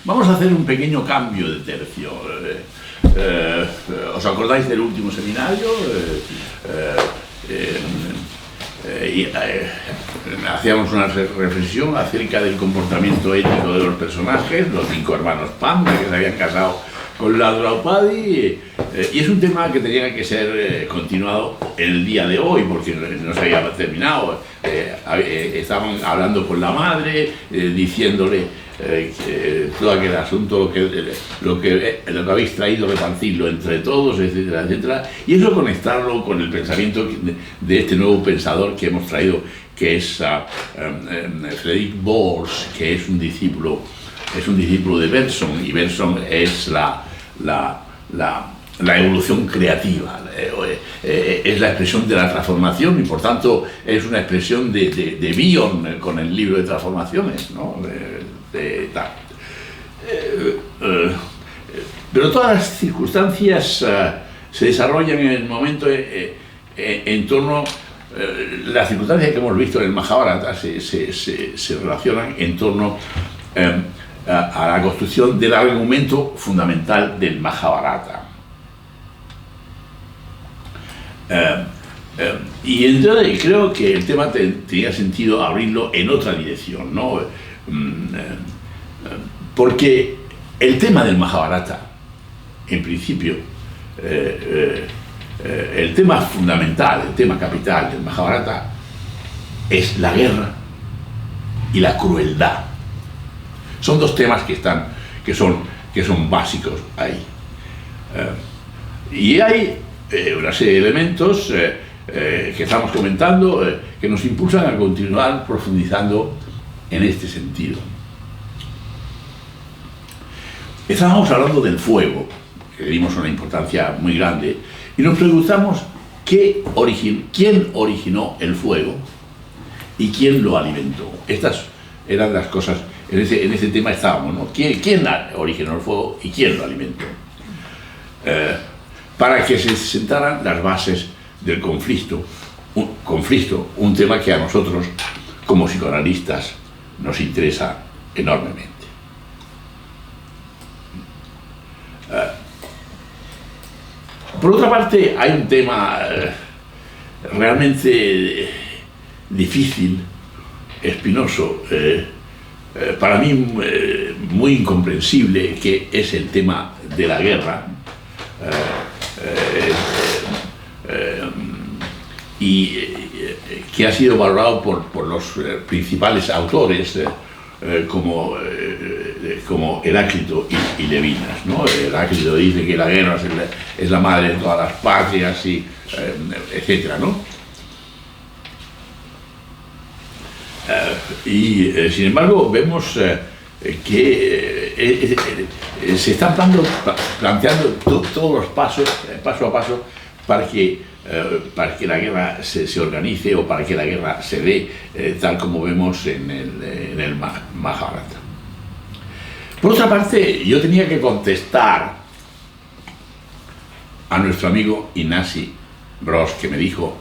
Vamos a hacer un pequeño cambio de tercio. ¿Os acordáis del último seminario? Hacíamos una reflexión acerca del comportamiento ético de los personajes, los 5 hermanos Panda que se habían casado con la Draupadi, y es un tema que tenía que ser continuado el día de hoy porque no se había terminado. Estaban hablando con la madre, diciéndole todo aquel asunto, lo que habéis traído, repartirlo entre todos, etcétera, etcétera, y eso conectarlo con el pensamiento de este nuevo pensador que hemos traído, que es Friedrich Boers, que es un discípulo de Bergson, y Bergson es la evolución creativa, es la expresión de la transformación, y por tanto es una expresión de Bion con el libro de transformaciones, ¿no? Pero todas las circunstancias se desarrollan en el momento en torno, las circunstancias que hemos visto en el Majábharata se relacionan en torno a la construcción del argumento fundamental del Majábharata. Y entonces creo que el tema tenía sentido abrirlo en otra dirección, ¿no? Porque el tema del Majábharata, en principio, el tema fundamental, el tema capital del Majábharata es la guerra y la crueldad. Son dos temas que son básicos ahí. Y hay una serie de elementos que estamos comentando que nos impulsan a continuar profundizando en este sentido. Estábamos hablando del fuego, que le dimos una importancia muy grande, y nos preguntamos quién originó el fuego y quién lo alimentó. Estas eran las cosas, en ese tema estábamos, ¿no? ¿Quién originó el fuego y quién lo alimentó? Para que se sentaran las bases del conflicto, un tema que a nosotros, como psicoanalistas, nos interesa enormemente. Por otra parte, hay un tema realmente difícil, espinoso, para mí muy incomprensible, que es el tema de la guerra, y que ha sido valorado por los principales autores como Heráclito y Levinas, ¿no? Heráclito dice que la guerra es la madre de todas las patrias, y etcétera, ¿no? Sin embargo, vemos que se están planteando todos los pasos, paso a paso, para que la guerra se organice, o para que la guerra se dé, tal como vemos en el Majábharata. Por otra parte, yo tenía que contestar a nuestro amigo Ignacy Bross, que me dijo: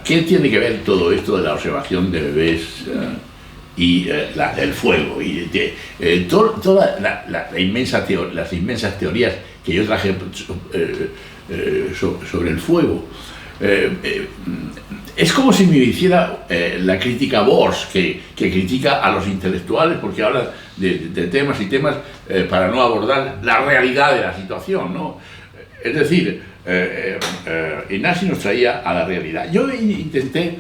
¿qué tiene que ver todo esto de la observación de bebés y el fuego? Y toda las inmensas teorías que yo traje sobre el fuego. Es como si me hiciera la crítica Boers, que critica a los intelectuales porque hablan de temas y temas para no abordar la realidad de la situación, ¿no? Es decir, Ignacy nos traía a la realidad. Yo intenté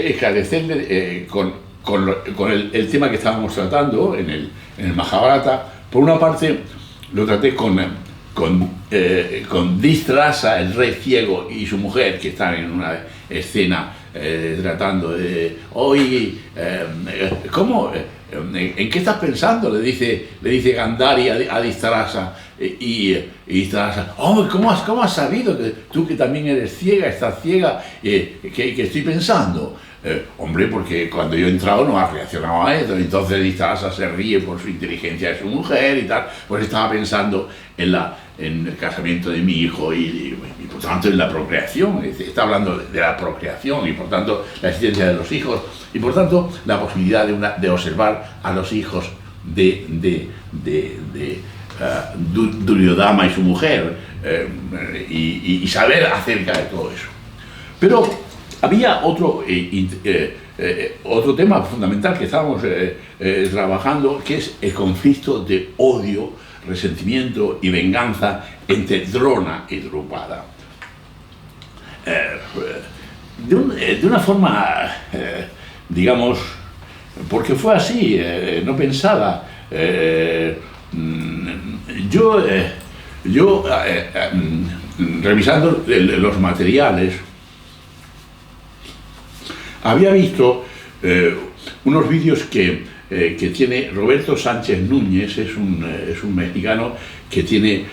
esclarecerle con el tema que estábamos tratando en el Majábharata. Por una parte, lo traté con Dhritarashtra, el rey ciego, y su mujer, que están en una escena tratando de: oye, ¿cómo? ¿En qué estás pensando? Le dice Gandhari a Dhritarashtra, y Dhritarashtra: oh, ¿cómo has sabido que tú, que también eres ciega, estás ciega, que estoy pensando? Hombre, porque cuando yo he entrado no has reaccionado a esto. Entonces Dhritarashtra se ríe por su inteligencia de su mujer y tal, pues estaba pensando en el casamiento de mi hijo y por tanto en la procreación. Está hablando de la procreación y por tanto la existencia de los hijos, y por tanto la posibilidad de observar a los hijos Duryodhana y su mujer, y saber acerca de todo eso. Pero había otro tema fundamental que estábamos trabajando, que es el conflicto de odio, resentimiento y venganza entre Drona y Drupada. De una forma, digamos, porque fue así, no pensada. Yo revisando los materiales, había visto unos vídeos que tiene Roberto Sánchez Núñez, es un mexicano que tiene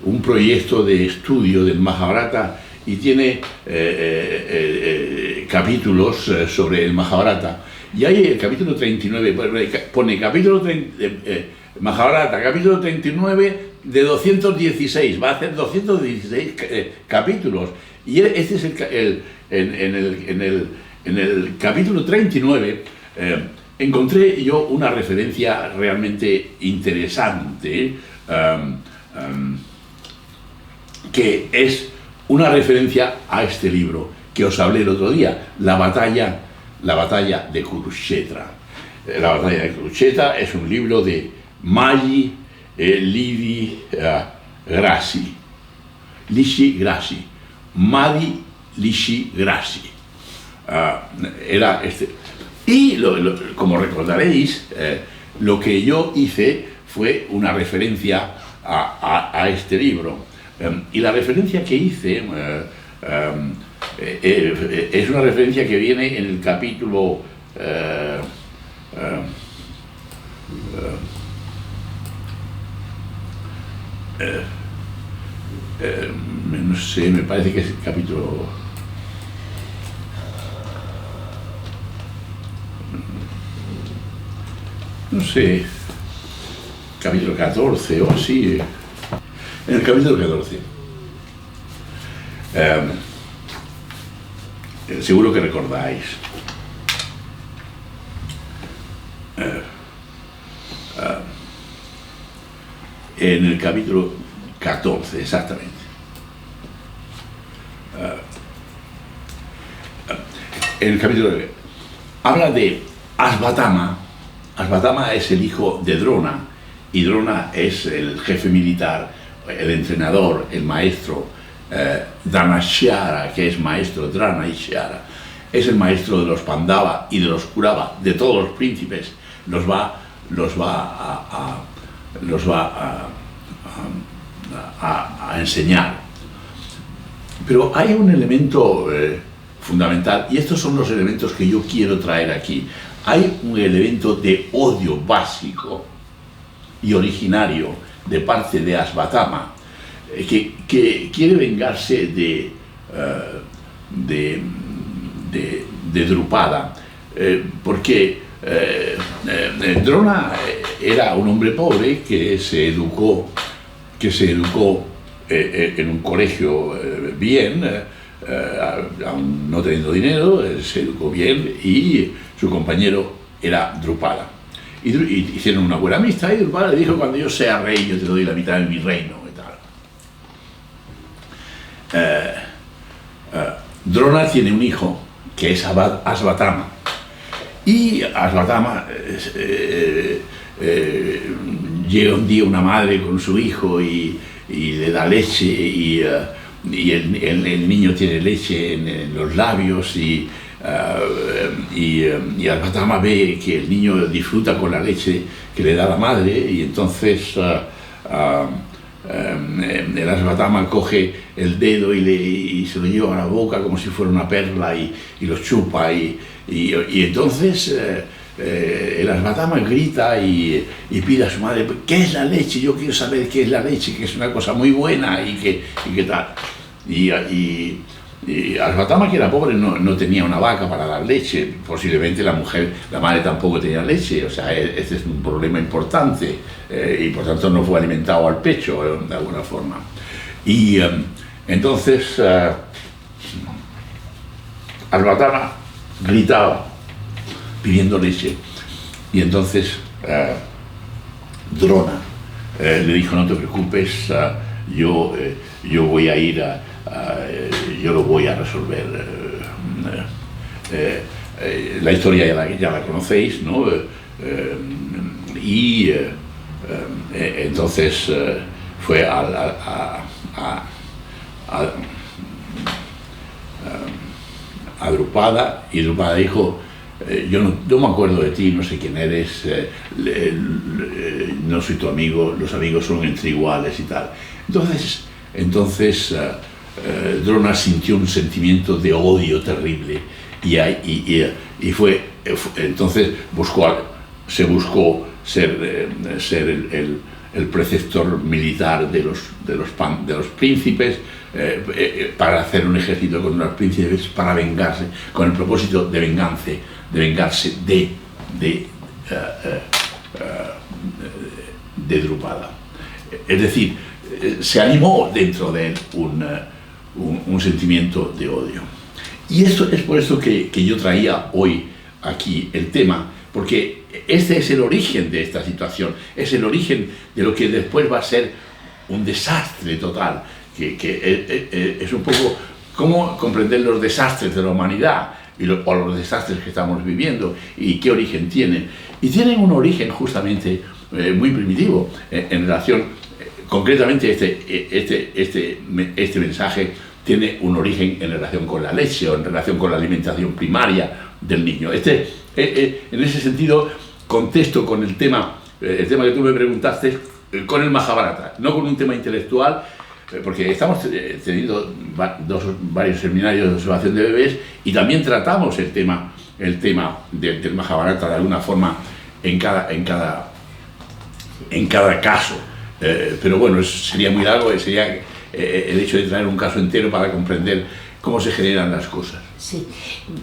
un proyecto de estudio del Mahabharata y tiene capítulos sobre el Mahabharata. Y hay el capítulo 39, pone capítulo Mahabharata, capítulo 39 de 216, va a hacer 216 capítulos. Y este es en el capítulo 39, encontré yo una referencia realmente interesante, que es una referencia a este libro que os hablé el otro día, la batalla de Kurukshetra. La batalla de Kurukshetra es un libro de Lishi Grassi, Madi Lishi Grassi. Era este. Y como recordaréis, lo que yo hice fue una referencia a este libro. Y la referencia que hice es una referencia que viene en el capítulo no sé, me parece que es el capítulo no sé, capítulo 14 o así. En el capítulo 14, seguro que recordáis, en el capítulo 14, exactamente, en el capítulo habla de Asvatama. Asvatama es el hijo de Drona, y Drona es el jefe militar, el entrenador, el maestro. Dranashyara, que es maestro, Dranashyara, es el maestro de los Pandava y de los Kurava, de todos los príncipes. Los va a enseñar. Pero hay un elemento fundamental, y estos son los elementos que yo quiero traer aquí. Hay un elemento de odio básico y originario de parte de Asvatama, que quiere vengarse de Drupada, porque Drona era un hombre pobre que se educó en un colegio bien, aún no teniendo dinero, se educó bien, y su compañero era Drupada. Y hicieron una buena amistad, y Drupada le dijo: cuando yo sea rey, yo te doy la mitad de mi reino, y tal. Drona tiene un hijo que es Asvatama, y Asvatama llega un día una madre con su hijo y le da leche, y el niño tiene leche en los labios, y Asvatama ve que el niño disfruta con la leche que le da la madre, y entonces el Asvatama coge el dedo y se lo lleva a la boca como si fuera una perla, y lo chupa, y entonces el Asvatama grita y pide a su madre: ¿qué es la leche? Yo quiero saber qué es la leche, que es una cosa muy buena, y qué tal. Y Asvatama, que era pobre, no tenía una vaca para dar leche. Posiblemente la madre tampoco tenía leche. O sea, este es un problema importante, y por tanto no fue alimentado al pecho de alguna forma. Y entonces Asvatama gritaba pidiendo leche, Y entonces Drona le dijo, no te preocupes, yo voy a ir yo lo voy a resolver. La historia ya la conocéis, ¿no? Entonces fue a Drupada, y Drupada dijo, yo no me acuerdo de ti, no sé quién eres, no soy tu amigo, los amigos son entre iguales y tal. Entonces Drona sintió un sentimiento de odio terrible entonces se buscó ser el preceptor militar de los príncipes, para hacer un ejército con los príncipes, para vengarse, con el propósito de vengarse de Drupada. Es decir, se animó dentro de él un sentimiento de odio. Y esto es por eso que yo traía hoy aquí el tema, porque este es el origen de esta situación, es el origen de lo que después va a ser un desastre total, que es un poco cómo comprender los desastres de la humanidad o los desastres que estamos viviendo y qué origen tienen. Y tienen un origen justamente muy primitivo en relación, concretamente este mensaje tiene un origen en relación con la leche o en relación con la alimentación primaria del niño. En ese sentido, contesto con el tema que tú me preguntaste, con el Mahabharata, no con un tema intelectual, porque estamos teniendo varios seminarios de observación de bebés y también tratamos el tema del Mahabharata de alguna forma en cada caso. Pero bueno, sería muy largo, sería el hecho de traer un caso entero para comprender cómo se generan las cosas. Sí,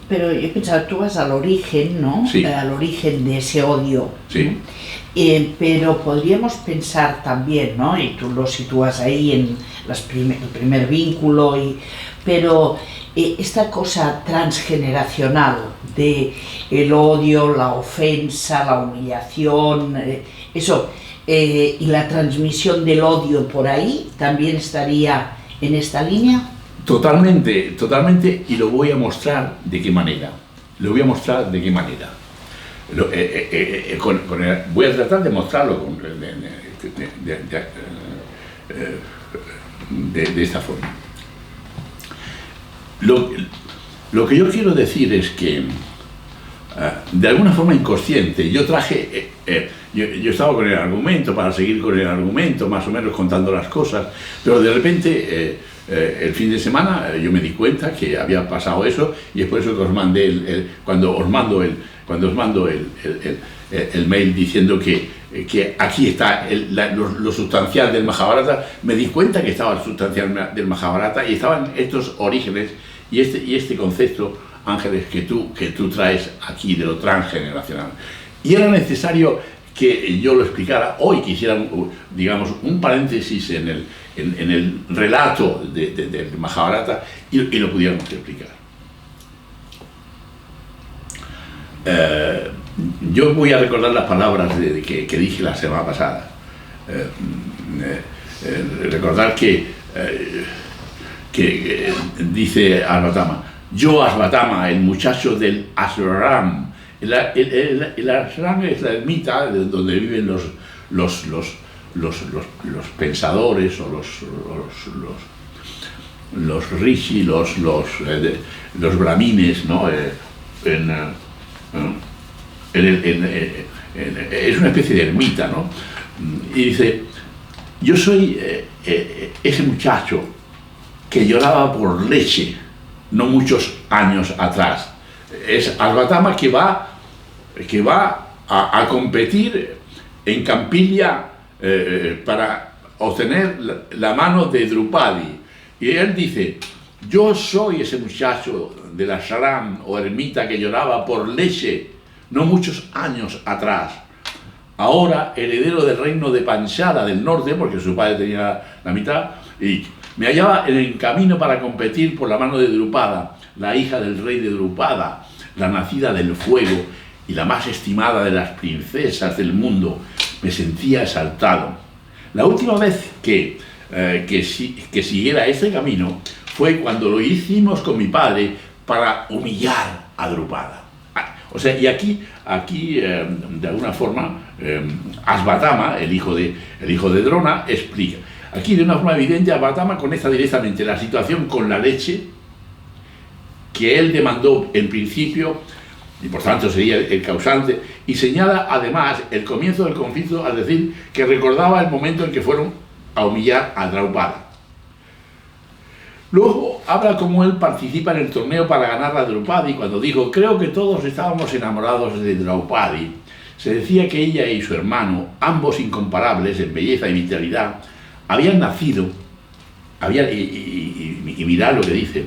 pero yo pensaba, tú vas al origen, ¿no? Sí. Al origen de ese odio. Sí. ¿No? Pero podríamos pensar también, ¿no? Y tú lo sitúas ahí en el primer vínculo, pero esta cosa transgeneracional de el odio, la ofensa, la humillación, eso, y la transmisión del odio por ahí, ¿también estaría en esta línea? Totalmente, totalmente, y lo voy a mostrar de qué manera. Voy a tratar de mostrarlo de esta forma. Lo que yo quiero decir es que de alguna forma inconsciente yo traje, yo estaba con el argumento, para seguir con el argumento, más o menos contando las cosas, pero de repente el fin de semana yo me di cuenta que había pasado eso, y es por eso que os mandé cuando os mando el mail diciendo que aquí está lo sustancial del Mahabharata. Me di cuenta que estaba el sustancial del Mahabharata y estaban estos orígenes y este concepto, Ángeles, que tú traes aquí de lo transgeneracional. Y era necesario que yo lo explicara hoy, que hiciera, digamos, un paréntesis en el relato del Mahabharata y lo pudiéramos explicar. Yo voy a recordar las palabras que dije la semana pasada. Recordar que dice Asvatama, yo Asvatama, el muchacho del ashram. El ashram es la ermita donde viven los pensadores o los rishi, los brahmines, ¿no? Es una especie de ermita, ¿no? Y dice, yo soy ese muchacho que lloraba por leche no muchos años atrás. Es Asvatama que va a competir en Campilia para obtener la mano de Drupadi. Y él dice, yo soy ese muchacho de la ashram o ermita que lloraba por leche no muchos años atrás. Ahora heredero del reino de Panchala del norte, porque su padre tenía la mitad, y me hallaba en el camino para competir por la mano de Drupada, la hija del rey de Drupada, la nacida del fuego, y la más estimada de las princesas del mundo, me sentía exaltado. La última vez que siguiera este camino fue cuando lo hicimos con mi padre para humillar a Drupada. O sea, y aquí de alguna forma, Asvatama, el hijo de Drona, explica. Aquí, de una forma evidente, Asvatama conecta directamente la situación con la leche que él demandó en principio, y por tanto sería el causante, y señala además el comienzo del conflicto al decir que recordaba el momento en que fueron a humillar a Draupada. Luego habla cómo él participa en el torneo para ganar a Draupadi, cuando dijo: creo que todos estábamos enamorados de Draupadi. Se decía que ella y su hermano, ambos incomparables en belleza y vitalidad, habían nacido, y mirad lo que dice,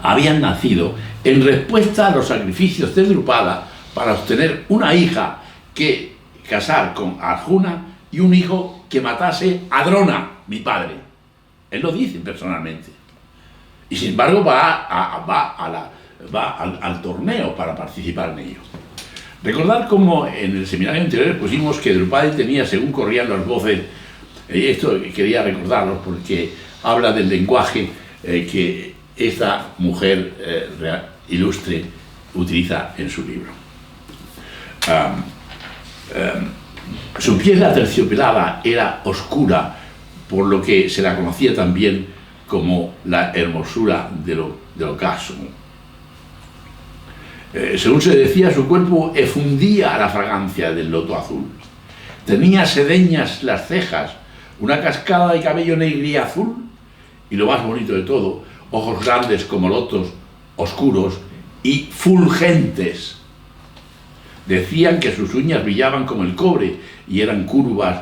habían nacido en respuesta a los sacrificios de Drupada para obtener una hija que casar con Arjuna y un hijo que matase a Drona, mi padre. Él lo dice personalmente. Y sin embargo va al torneo para participar en ello. Recordar cómo en el seminario anterior pusimos que Drupadi tenía, según corrían las voces, y esto quería recordarlo porque habla del lenguaje que esta mujer ilustre utiliza en su libro. Su piel aterciopelada era oscura, por lo que se la conocía también como la hermosura del ocaso. Según se decía, su cuerpo efundía la fragancia del loto azul. Tenía sedeñas las cejas, una cascada de cabello negro y azul, y lo más bonito de todo, ojos grandes como lotos, oscuros y fulgentes. Decían que sus uñas brillaban como el cobre y eran curvas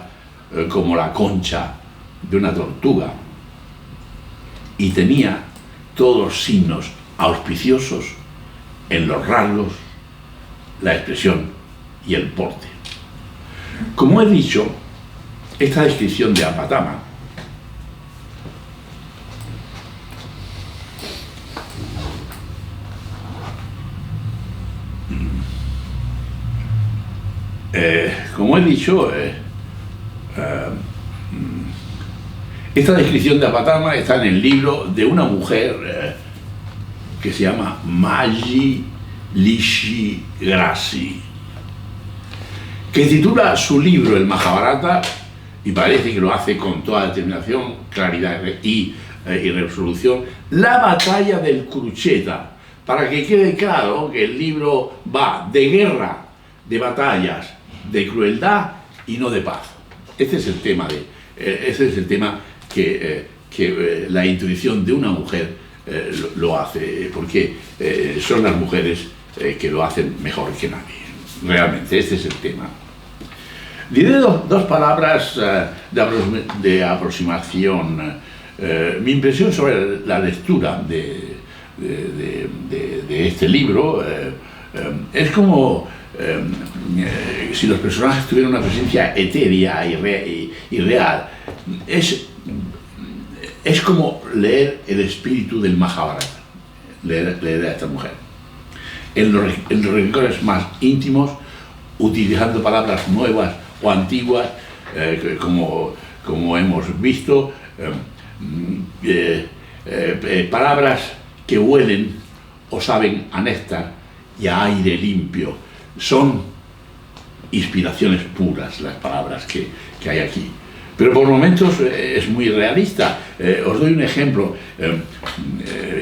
como la concha de una tortuga, y tenía todos los signos auspiciosos en los rasgos, la expresión y el porte. Como he dicho, esta descripción de Asvatama esta descripción de Asvatama está en el libro de una mujer que se llama Maji Lishi Grassi, que titula su libro el Mahabharata, y parece que lo hace con toda determinación, claridad y resolución, la batalla del Kurukshetra, para que quede claro que el libro va de guerra, de batallas, de crueldad y no de paz. Este es el tema que la intuición de una mujer lo hace, porque son las mujeres que lo hacen mejor que nadie. Realmente, este es el tema. Diré dos palabras de aproximación. Mi impresión sobre la lectura de este libro es como si los personajes tuvieran una presencia etérea y real. Es como leer el espíritu del Mahabharata, leer a esta mujer. En los rincones más íntimos, utilizando palabras nuevas o antiguas, como hemos visto, palabras que huelen o saben a néctar y a aire limpio. Son inspiraciones puras las palabras que hay aquí. Pero por momentos es muy realista. Os doy un ejemplo,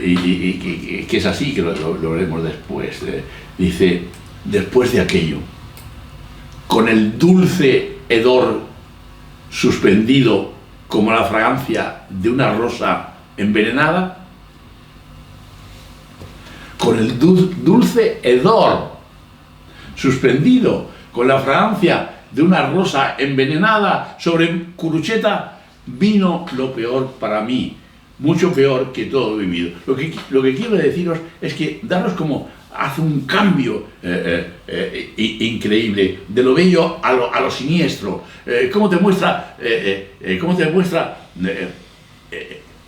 y que es así, que lo veremos después. Dice: después de aquello, con el dulce hedor suspendido como la fragancia de una rosa envenenada, con el dulce hedor suspendido con la fragancia de una rosa envenenada sobre Kurukshetra, vino lo peor para mí, mucho peor que todo lo vivido. Lo que quiero deciros es que daros como hace un cambio increíble, de lo bello a lo siniestro. Cómo te muestra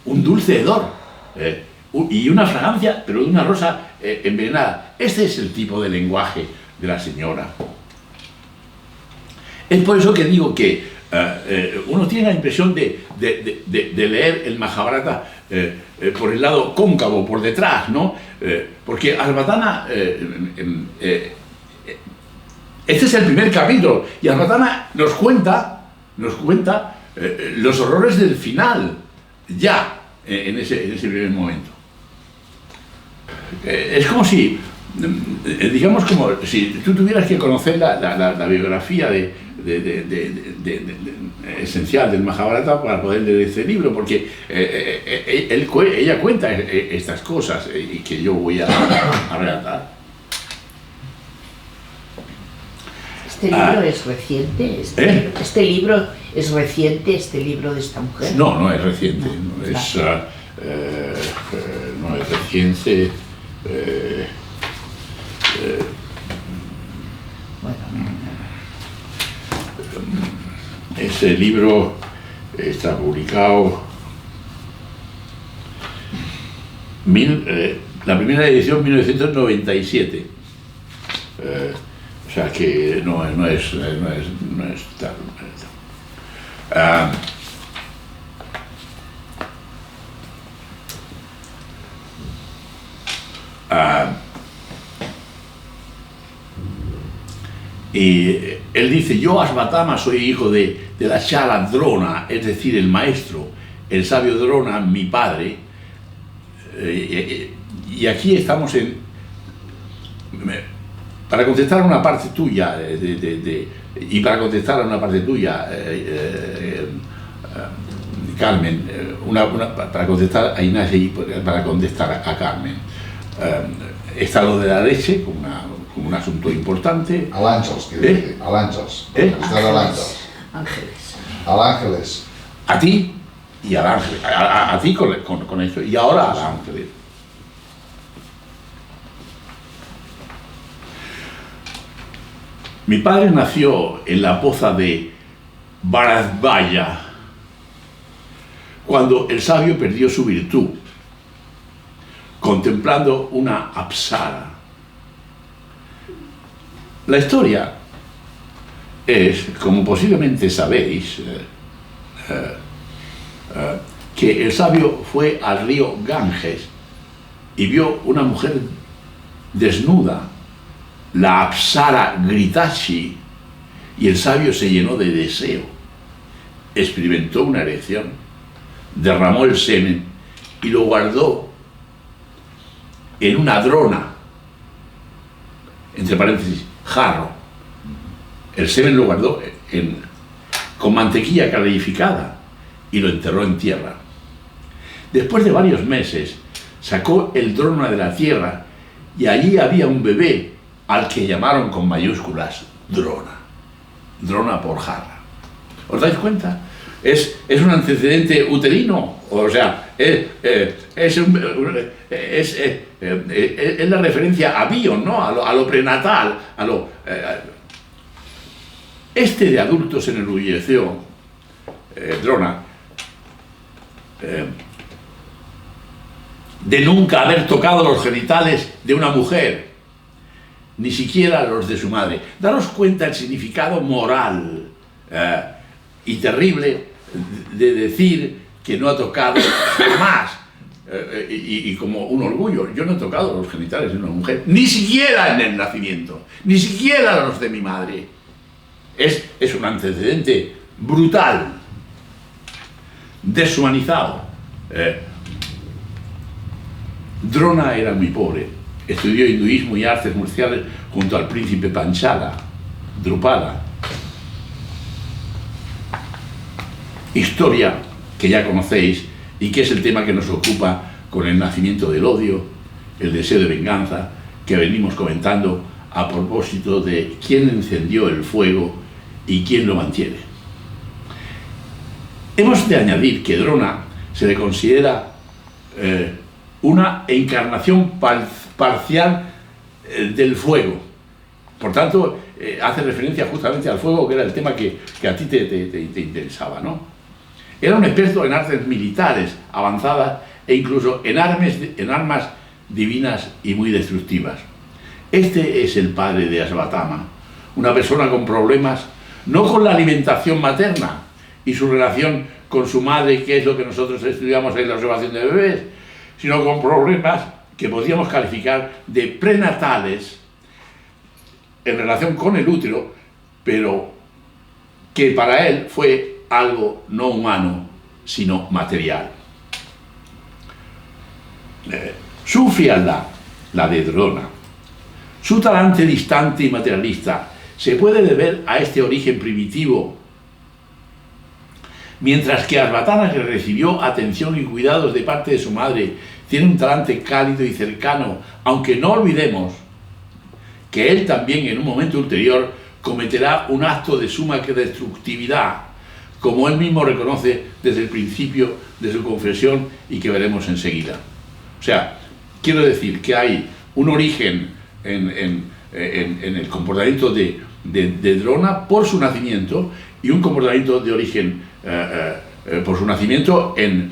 un dulce hedor y una fragancia, pero de una rosa envenenada. Este es el tipo de lenguaje de la señora. Es por eso que digo que uno tiene la impresión de leer el Majábharata por el lado cóncavo, por detrás, ¿no? Porque Ashvatthana, este es el primer capítulo, y Ashvatthana nos cuenta los horrores del final, ya, en ese primer momento. Es como si, digamos, como si tú tuvieras que conocer la biografía esencial del Majábharata para poder leer este libro, porque ella cuenta estas cosas y que yo voy a relatar. ¿Este libro es reciente? ¿Este libro es reciente, este libro de esta mujer? No, no es reciente, no es reciente. Ese libro está publicado, la primera edición 1997, o sea que no es tal. Y él dice: yo, Ashvatthama, soy hijo de la Chala Drona, es decir, el maestro, el sabio Drona, mi padre. Y aquí estamos para contestar a una parte tuya, y para contestar a una parte tuya, Carmen, para contestar a Ignacio y para contestar a Carmen. Está lo de la leche, como un asunto importante. Al Àngels, quiero decir, al Àngels. Ángeles. Al Ángeles. A ti y al ángel, a ti con esto, y ahora al ángel. Mi padre nació en la poza de Bharadvaja, cuando el sabio perdió su virtud, contemplando una apsara. La historia es, como posiblemente sabéis, que el sabio fue al río Ganges y vio una mujer desnuda, la apsara Gritachi, y el sabio se llenó de deseo, experimentó una erección, derramó el semen y lo guardó en una drona, entre paréntesis, jarro. El semen lo guardó con mantequilla calificada y lo enterró en tierra. Después de varios meses, sacó el drona de la tierra y allí había un bebé al que llamaron con mayúsculas Drona. Drona por jarra. ¿Os dais cuenta? Es un antecedente uterino, o sea, es la referencia a Bion, ¿no? A lo prenatal, este de adulto se enorgulleció, Drona, de nunca haber tocado los genitales de una mujer, ni siquiera los de su madre. Daros cuenta el significado moral y terrible de decir que no ha tocado jamás, y como un orgullo: yo no he tocado los genitales de una mujer, ni siquiera en el nacimiento, ni siquiera los de mi madre. Es un antecedente brutal, deshumanizado. Drona era muy pobre, estudió hinduismo y artes marciales junto al príncipe Panchala, Drupada. Historia que ya conocéis y que es el tema que nos ocupa con el nacimiento del odio, el deseo de venganza, que venimos comentando a propósito de quién encendió el fuego y quién lo mantiene. Hemos de añadir que Drona se le considera una encarnación parcial del fuego. Por tanto, hace referencia justamente al fuego, que era el tema que a ti te interesaba, ¿no? Era un experto en artes militares avanzadas e incluso en armas divinas y muy destructivas. Este es el padre de Asvatama, una persona con problemas, no con la alimentación materna y su relación con su madre, que es lo que nosotros estudiamos en la observación de bebés, sino con problemas que podríamos calificar de prenatales en relación con el útero, pero que para él fue algo no humano, sino material. Su frialdad, la de Drona, su talante distante y materialista, se puede deber a este origen primitivo, mientras que Asvatama, que recibió atención y cuidados de parte de su madre, tiene un talante cálido y cercano, aunque no olvidemos que él también en un momento ulterior cometerá un acto de suma destructividad, como él mismo reconoce desde el principio de su confesión y que veremos enseguida. O sea, quiero decir que hay un origen en el comportamiento de Drona por su nacimiento y un comportamiento de origen por su nacimiento en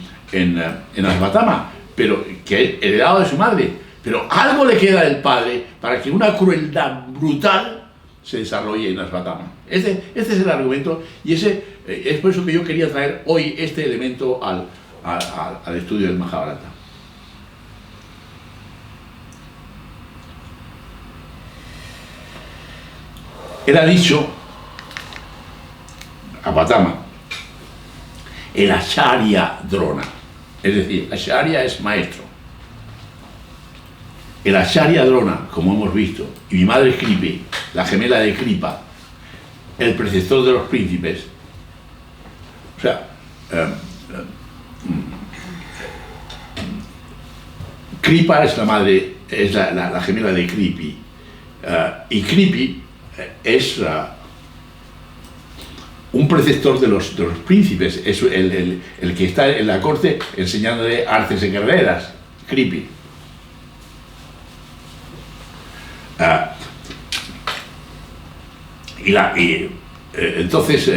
Asvatama, pero que es heredado de su madre. Pero algo le queda del padre para que una crueldad brutal se desarrolle en Asvatama. Este es el argumento y es por eso que yo quería traer hoy este elemento al estudio del Mahabharata. Él ha dicho, Asvatama, el Acharya Drona, es decir, Acharya es maestro. El Acharya Drona, como hemos visto, y mi madre Kripi, la gemela de Kripa, el preceptor de los príncipes. O sea, Kripa es la madre, es la gemela de Kripi, y Kripi es un preceptor de los príncipes, es el que está en la corte enseñándole artes guerreras, Kripi. Entonces,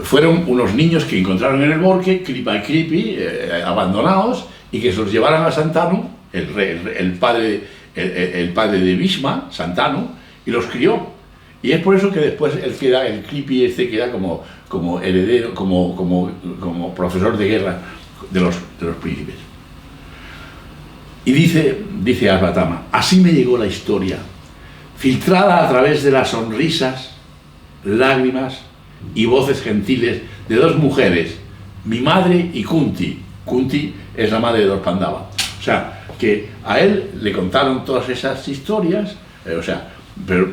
fueron unos niños que encontraron en el bosque, Kripa y Kripi, abandonados, y que se los llevaron a Santanu, el padre de Bhishma, Santanu, y los crió. Y es por eso que después el Kripi queda como heredero, como profesor de guerra de los príncipes. Y dice Asvatama, así me llegó la historia, filtrada a través de las sonrisas, lágrimas y voces gentiles de dos mujeres, mi madre y Kunti. Kunti es la madre de los Pandava. O sea, que a él le contaron todas esas historias, pero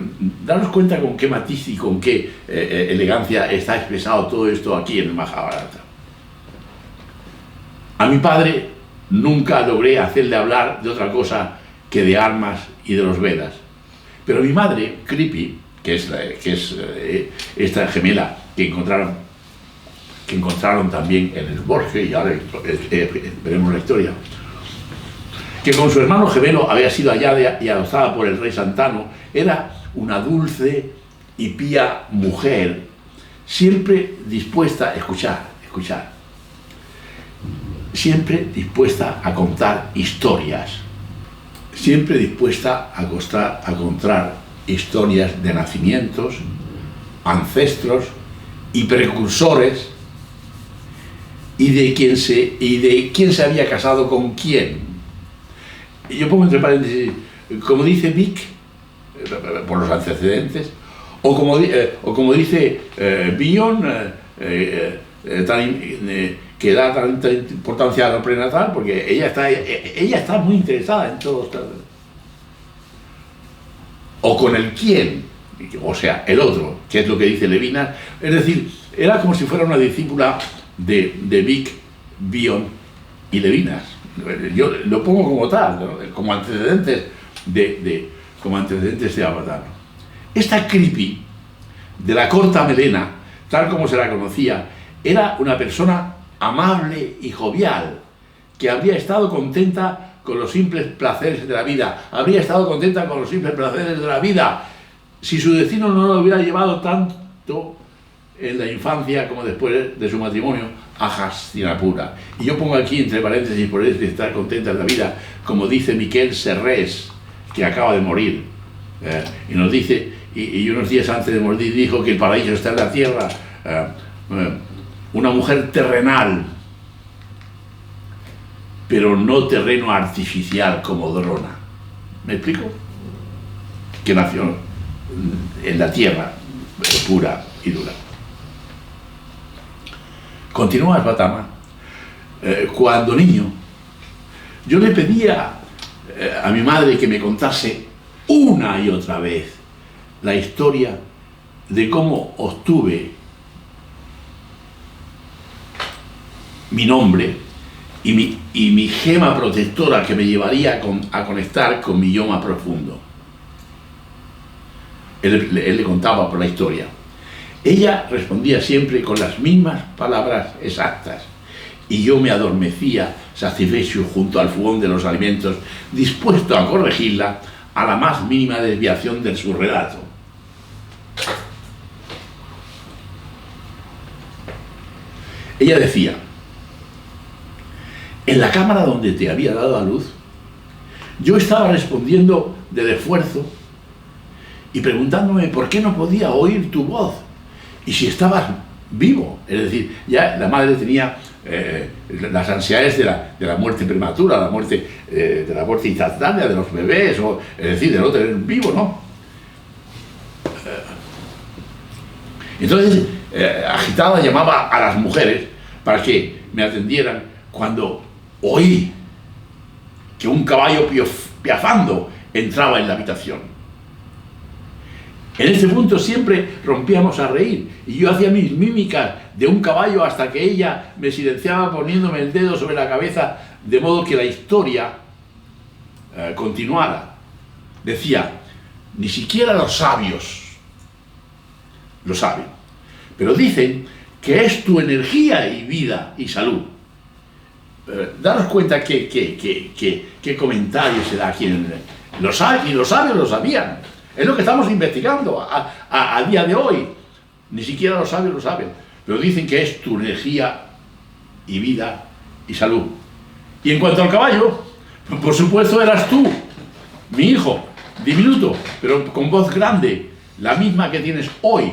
daros cuenta con qué matiz y con qué elegancia está expresado todo esto aquí en el Mahabharata. A mi padre nunca logré hacerle hablar de otra cosa que de armas y de los Vedas. Pero mi madre, Kripi, que es esta gemela que encontraron también en el bosque, y ahora veremos la historia, que con su hermano gemelo había sido hallada y adoptada por el rey Santanu, era una dulce y pía mujer, siempre dispuesta a escuchar, siempre dispuesta a contar historias, siempre dispuesta a contar historias de nacimientos, ancestros y precursores, y de quién se había casado con quién. Y yo pongo entre paréntesis, como dice Vic, por los antecedentes, o como dice Bion, que da tanta importancia a lo prenatal, porque ella está muy interesada en todo esto. O con el quién, o sea, el otro, que es lo que dice Levinas. Es decir, era como si fuera una discípula de Vic, Bion y Levinas. Yo lo pongo como tal, ¿no? como antecedentes de Asvatama. Esta Kripi, de la corta melena, tal como se la conocía, era una persona amable y jovial, que habría estado contenta con los simples placeres de la vida, si su destino no lo hubiera llevado tanto en la infancia como después de su matrimonio a Hastinapura. Y yo pongo aquí entre paréntesis, por eso de estar contenta en la vida, como dice Miquel Serrés, que acaba de morir, y nos dice, y unos días antes de morir dijo que el paraíso está en la tierra, una mujer terrenal, pero no terreno artificial como Drona. ¿Me explico? Que nació en la tierra pura y dura. Continúa Svatama. Cuando niño, yo le pedía a mi madre que me contase una y otra vez la historia de cómo obtuve mi nombre y mi gema protectora que me llevaría a conectar con mi yo más profundo. Él le contaba por la historia. Ella respondía siempre con las mismas palabras exactas y yo me adormecía satisfecho junto al fogón de los alimentos, dispuesto a corregirla a la más mínima desviación de su relato. Ella decía: en la cámara donde te había dado a luz, yo estaba respondiendo del esfuerzo y preguntándome por qué no podía oír tu voz y si estabas vivo. Es decir, ya la madre tenía las ansiedades de la muerte prematura, de la muerte instantánea de los bebés, es decir, de no tener vivo, ¿no? Entonces, agitada, llamaba a las mujeres para que me atendieran cuando oí que un caballo piafando entraba en la habitación. En ese punto siempre rompíamos a reír y yo hacía mis mímicas de un caballo hasta que ella me silenciaba poniéndome el dedo sobre la cabeza de modo que la historia continuara. Decía: ni siquiera los sabios lo saben, pero dicen que es tu energía y vida y salud. Daros cuenta qué comentario se da aquí. Los sabios lo sabían. Es lo que estamos investigando a día de hoy. Ni siquiera los sabios lo saben, pero dicen que es tu energía y vida y salud. Y en cuanto al caballo, por supuesto eras tú, mi hijo, diminuto, pero con voz grande, la misma que tienes hoy.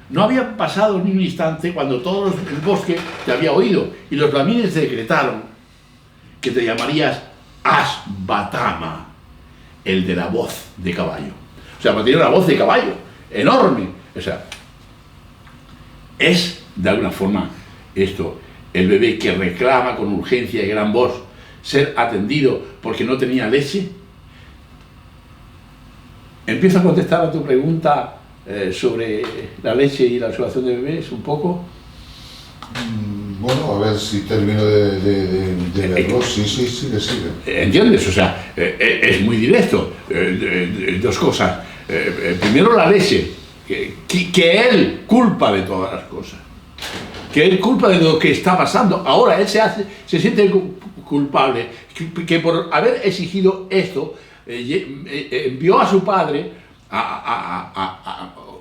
No había pasado ni un instante cuando todo el bosque te había oído y los brahmines decretaron que te llamarías Svatama, el de la voz de caballo. O sea, tiene una voz de caballo enorme. O sea, es de alguna forma esto, el bebé que reclama con urgencia y gran voz ser atendido porque no tenía leche. Empiezo a contestar a tu pregunta sobre la leche y la observación de bebés un poco. Bueno, a ver si termino de verlo. Sí, sigue. ¿Entiendes? O sea, es muy directo. Dos cosas. Primero, la leche, que él culpa de todas las cosas. Que él culpa de lo que está pasando. Ahora él se siente culpable, que por haber exigido esto, envió a su padre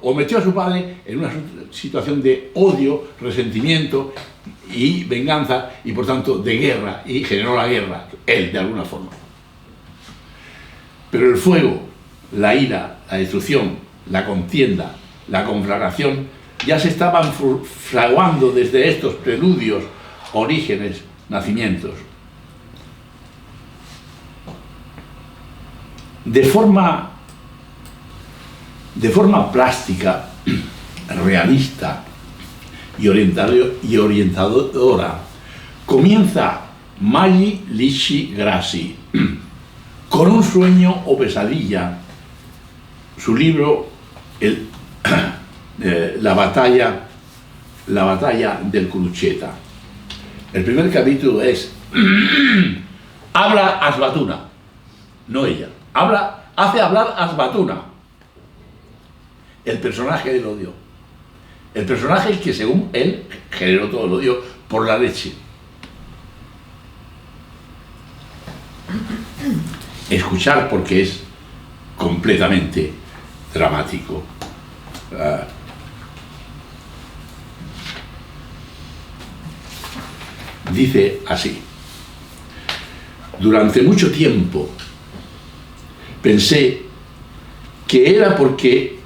o metió a su padre en una situación de odio, resentimiento y venganza, y por tanto de guerra, y generó la guerra, él de alguna forma. Pero el fuego, la ira, la destrucción, la contienda, la conflagración ya se estaban fraguando desde estos preludios, orígenes, nacimientos. De forma plástica, realista y orientadora, comienza Maggi Licci Grassi con un sueño o pesadilla. Su libro, la batalla del Cruzeta. El primer capítulo es habla a Svatuna, no ella. Hace hablar a Svatuna, el personaje del odio. El personaje que, según él, generó todo el odio por la leche. Escuchar, porque es completamente dramático. dice así: durante mucho tiempo pensé que era porque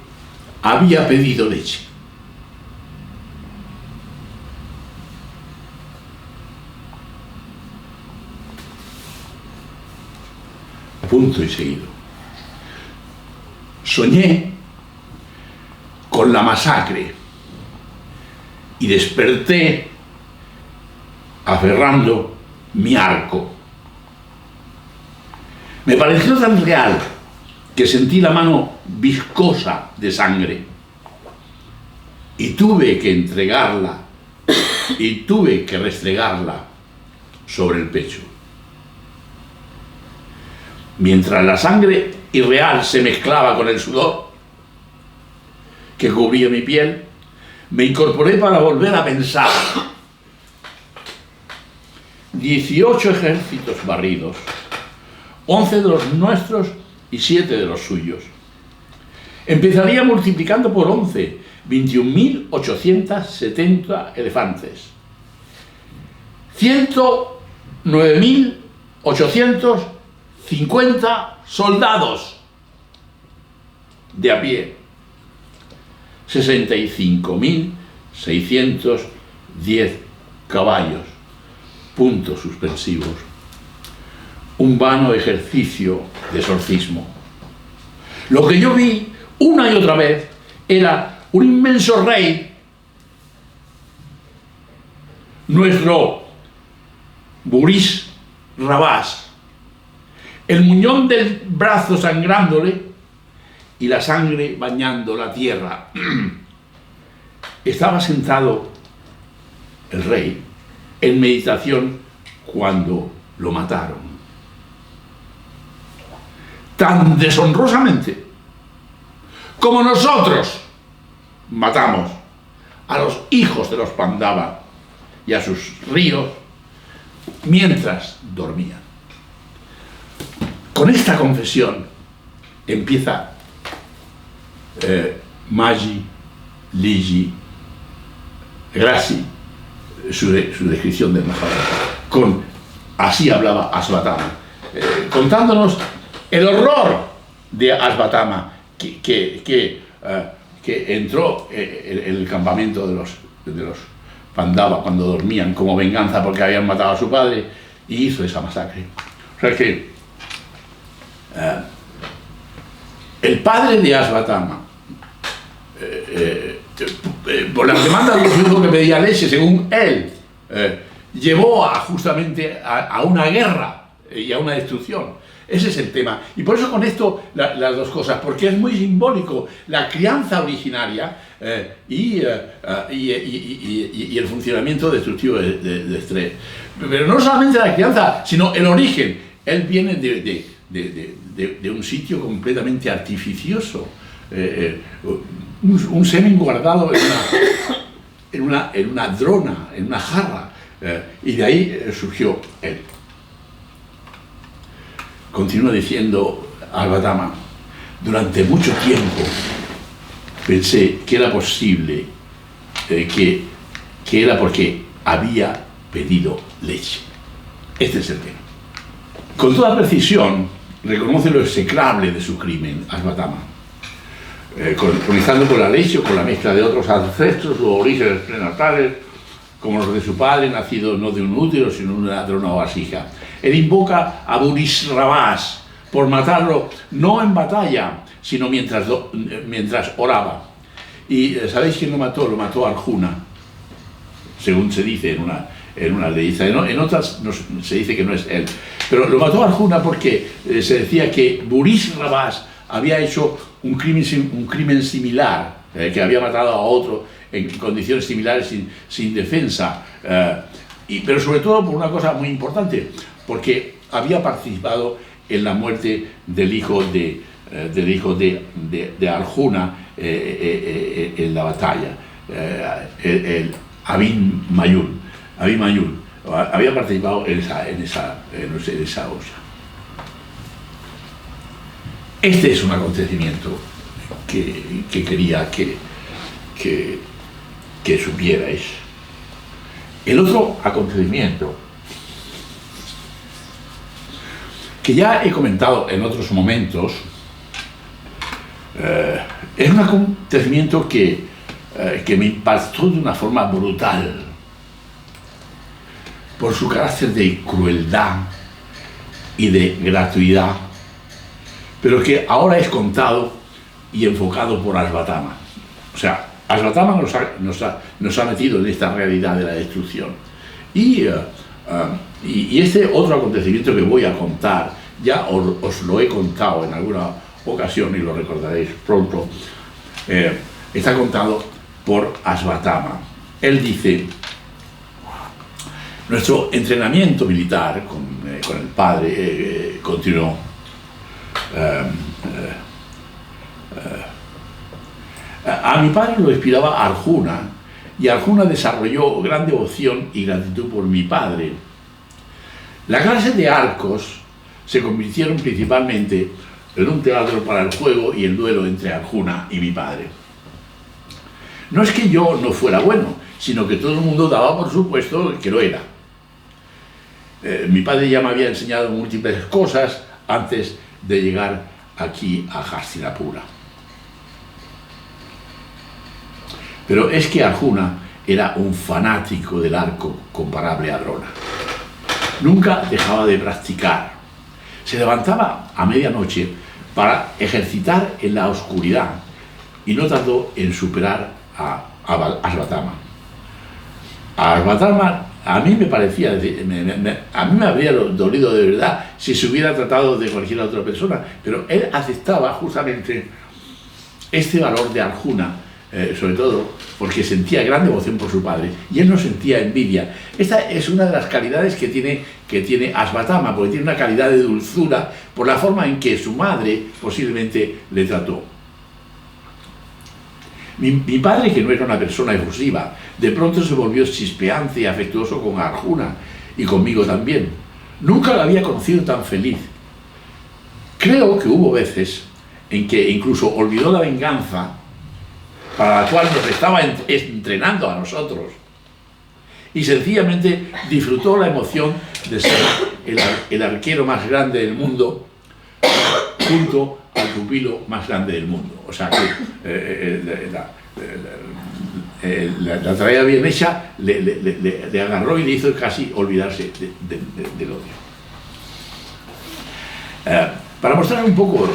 había pedido leche. Punto y seguido. Soñé con la masacre y desperté aferrando mi arco. Me pareció tan real que sentí la mano viscosa de sangre y tuve que entregarla y tuve que restregarla sobre el pecho. Mientras la sangre irreal se mezclaba con el sudor que cubría mi piel, me incorporé para volver a pensar. 18 ejércitos barridos, 11 de los nuestros y 7 de los suyos. Empezaría multiplicando por 11, 21.870 elefantes, 109.850 soldados de a pie, 65.610 caballos, puntos suspensivos, un vano ejercicio de exorcismo. Lo que yo vi una y otra vez era un inmenso rey, nuestro Boris Rabás, el muñón del brazo sangrándole y la sangre bañando la tierra. Estaba sentado el rey en meditación cuando lo mataron. Tan deshonrosamente como nosotros matamos a los hijos de los Pandava y a sus ríos mientras dormían. Con esta confesión empieza Maggi Ligi Grassi su descripción del Mahabharata. Así hablaba Ashvatthama, contándonos el horror de Ashvatthama que entró en el campamento de los Pandava cuando dormían como venganza porque habían matado a su padre y hizo esa masacre. O sea que el padre de Ashvatthama, por la demanda de su hijo que pedía leche, según él, llevó justamente a una guerra y a una destrucción. Ese es el tema. Y por eso conecto las dos cosas, porque es muy simbólico la crianza originaria y el funcionamiento destructivo de estrés. Pero no solamente la crianza, sino el origen. Él viene de un sitio completamente artificioso, un semen guardado en una drona, en una jarra, y de ahí surgió él. Continúa diciendo Ashvatthama: durante mucho tiempo pensé que era posible, que era porque había pedido leche. Este es el tema. Con toda precisión reconoce lo execrable de su crimen Ashvatthama, comenzando con la leche o con la mezcla de otros ancestros o orígenes prenatales, como los de su padre, nacido no de un útero, sino de una drona o vasija. Él invoca a Boris Rabás por matarlo no en batalla, sino mientras oraba. Y ¿sabéis quién lo mató? Lo mató Arjuna, según se dice en una leyenda. En otras se dice que no es él. Pero lo mató Arjuna porque se decía que Boris Rabás había hecho un crimen similar, que había matado a otro en condiciones similares sin defensa. Pero sobre todo por una cosa muy importante, porque había participado en la muerte del hijo de Arjuna en la batalla, el Abhimanyu. Había participado en esa olla. Este es un acontecimiento que quería que supierais. El otro acontecimiento, que ya he comentado en otros momentos, es un acontecimiento que me impactó de una forma brutal por su carácter de crueldad y de gratuidad, pero que ahora es contado y enfocado por Ashvatthama. O sea, Ashvatthama nos ha metido en esta realidad de la destrucción. Y este otro acontecimiento que voy a contar, ya os lo he contado en alguna ocasión y lo recordaréis pronto, está contado por Ashvatthama. Él dice: nuestro entrenamiento militar con el padre continuó. A mi padre lo inspiraba Arjuna, y Arjuna desarrolló gran devoción y gratitud por mi padre. La clase de arcos se convirtieron principalmente en un teatro para el juego y el duelo entre Arjuna y mi padre. No es que yo no fuera bueno, sino que todo el mundo daba por supuesto que lo era. Mi padre ya me había enseñado múltiples cosas antes de llegar aquí a Hastinapura. Pero es que Arjuna era un fanático del arco comparable a Drona. Nunca dejaba de practicar. Se levantaba a medianoche para ejercitar en la oscuridad y no tardó en superar a Ashvatthama. Ashvatthama a mí me parecía, a mí me habría dolido de verdad si se hubiera tratado de cualquier otra persona, pero él aceptaba justamente este valor de Arjuna, sobre todo porque sentía gran devoción por su padre y él no sentía envidia. Esta es una de las calidades que tiene Ashvatthama, porque tiene una calidad de dulzura por la forma en que su madre posiblemente le trató. Mi padre, que no era una persona efusiva, de pronto se volvió chispeante y afectuoso con Arjuna y conmigo también. Nunca lo había conocido tan feliz. Creo que hubo veces en que incluso olvidó la venganza para la cual nos estaba entrenando a nosotros y sencillamente disfrutó la emoción de ser el arquero más grande del mundo junto al pupilo más grande del mundo. O sea que la tarea bien hecha le agarró y le hizo casi olvidarse del odio. Para mostrar un poco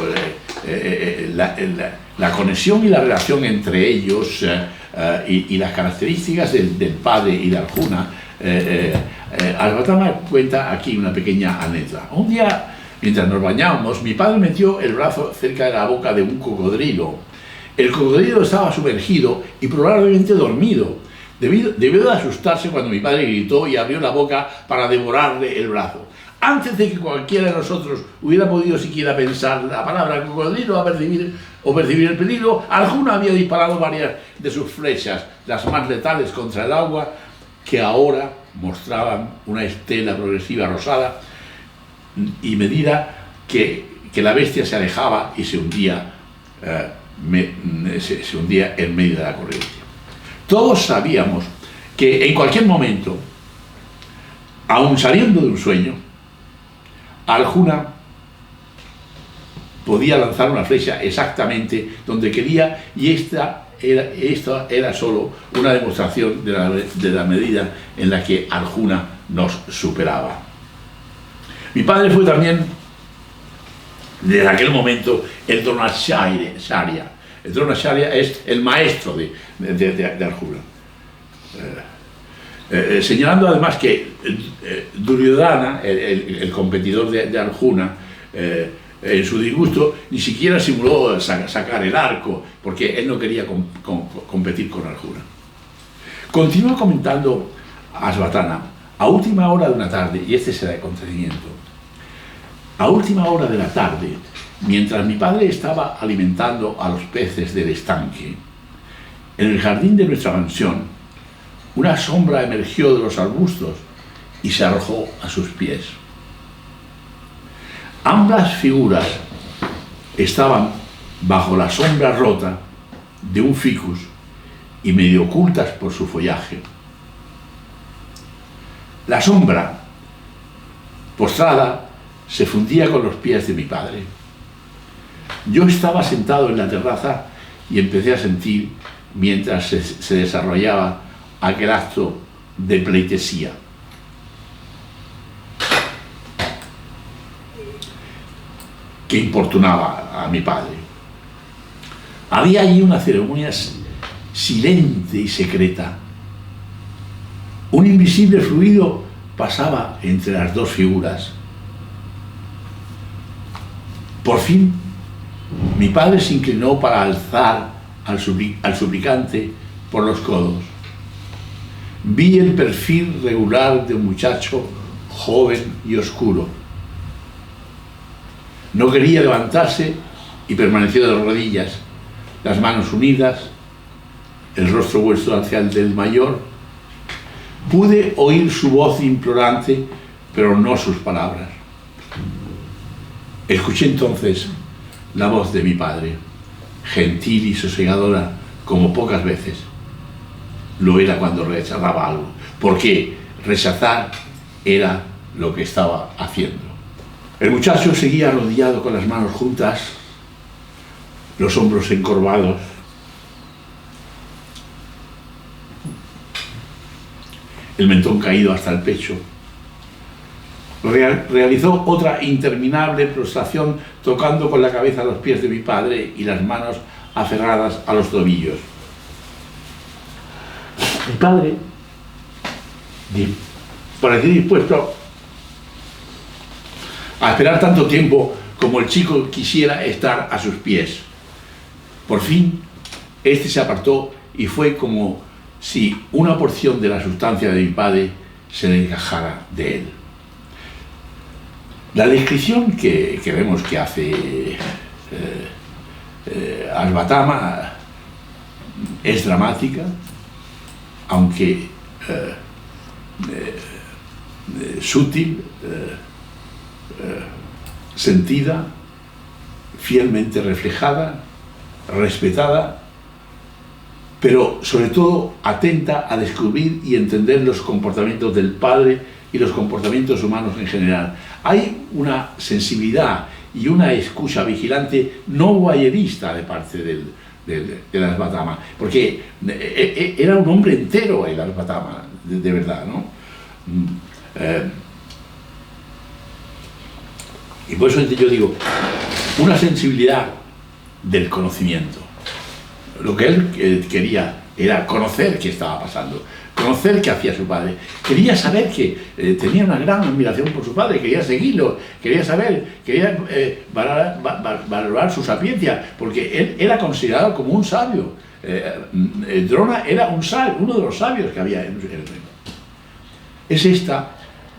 la conexión y la relación entre ellos y las características del padre y de Arjuna, Ashvatthama cuenta aquí una pequeña anécdota. Un día, mientras nos bañábamos, mi padre metió el brazo cerca de la boca de un cocodrilo. El cocodrilo estaba sumergido y probablemente dormido. Debió de asustarse cuando mi padre gritó y abrió la boca para devorarle el brazo. Antes de que cualquiera de nosotros hubiera podido siquiera pensar la palabra cocodrilo o percibir el peligro, Arjuna había disparado varias de sus flechas, las más letales contra el agua, que ahora mostraban una estela progresiva rosada y medida que la bestia se alejaba y se hundía en medio de la corriente. Todos sabíamos que en cualquier momento, aun saliendo de un sueño, Arjuna podía lanzar una flecha exactamente donde quería, y esta era solo una demostración de la medida en la que Arjuna nos superaba. Mi padre fue también, desde aquel momento, el Dronacharya. El Dronacharya es el maestro de Arjuna. Señalando además que Duryodhana, el competidor de Arjuna, en su disgusto ni siquiera simuló sacar el arco, porque él no quería competir con Arjuna. Continúa comentando Ashvatthama: a última hora de una tarde, y este es el acontecimiento, a última hora de la tarde, mientras mi padre estaba alimentando a los peces del estanque, en el jardín de nuestra mansión, una sombra emergió de los arbustos y se arrojó a sus pies. Ambas figuras estaban bajo la sombra rota de un ficus y medio ocultas por su follaje. La sombra, postrada, se fundía con los pies de mi padre. Yo estaba sentado en la terraza y empecé a sentir, mientras se desarrollaba aquel acto de pleitesía, que importunaba a mi padre. Había allí una ceremonia silente y secreta. Un invisible fluido pasaba entre las dos figuras. Por fin, mi padre se inclinó para alzar al suplicante por los codos. Vi el perfil regular de un muchacho joven y oscuro. No quería levantarse y permaneció de rodillas, las manos unidas, el rostro vuelto hacia el del mayor. Pude oír su voz implorante, pero no sus palabras. Escuché entonces la voz de mi padre, gentil y sosegadora como pocas veces lo era cuando rechazaba algo, porque rechazar era lo que estaba haciendo. El muchacho seguía arrodillado con las manos juntas, los hombros encorvados. El mentón caído hasta el pecho. Realizó otra interminable prostración, tocando con la cabeza los pies de mi padre y las manos aferradas a los tobillos. Mi padre parecía dispuesto a esperar tanto tiempo como el chico quisiera estar a sus pies. Por fin, este se apartó y fue como si una porción de la sustancia de mi padre se desgajara de él. La descripción que vemos que hace Asvatama es dramática, aunque sutil, sentida, fielmente reflejada, respetada, pero sobre todo atenta a descubrir y entender los comportamientos del padre y los comportamientos humanos en general. Hay una sensibilidad y una escucha vigilante no voyerista de parte del Asvatama, porque era un hombre entero el Asvatama, de verdad, ¿no? Y por eso yo digo, una sensibilidad del conocimiento. Lo que él quería era conocer qué estaba pasando, conocer qué hacía su padre. Quería saber que tenía una gran admiración por su padre, quería seguirlo, quería saber, quería valorar su sapiencia, porque él era considerado como un sabio. Drona era un sabio, uno de los sabios que había en el reino. Es esta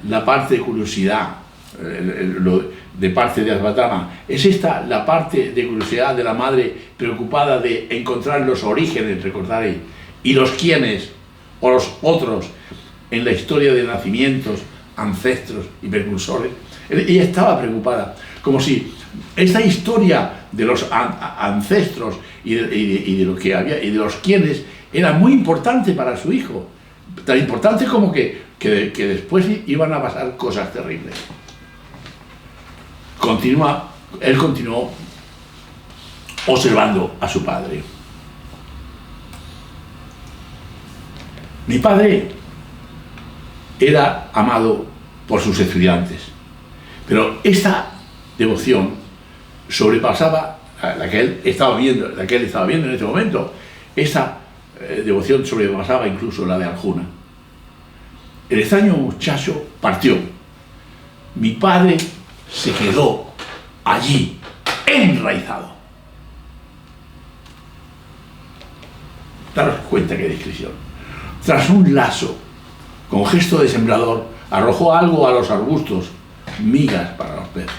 la parte de curiosidad de parte de Asvatama. Es esta la parte de curiosidad de la madre preocupada de encontrar los orígenes, recordar, y los quiénes o los otros en la historia de nacimientos, ancestros y precursores. Ella estaba preocupada, como si esta historia de los ancestros y de lo que había y de los quiénes era muy importante para su hijo, tan importante como que después iban a pasar cosas terribles. Él continuó observando a su padre. Mi padre era amado por sus estudiantes, pero esta devoción sobrepasaba la que él estaba viendo en este momento. Esta devoción sobrepasaba incluso la de Arjuna. El extraño muchacho partió. Mi padre se quedó allí, enraizado. Daros cuenta qué descripción. Tras un lazo, con gesto de sembrador, arrojó algo a los arbustos, migas para los peces.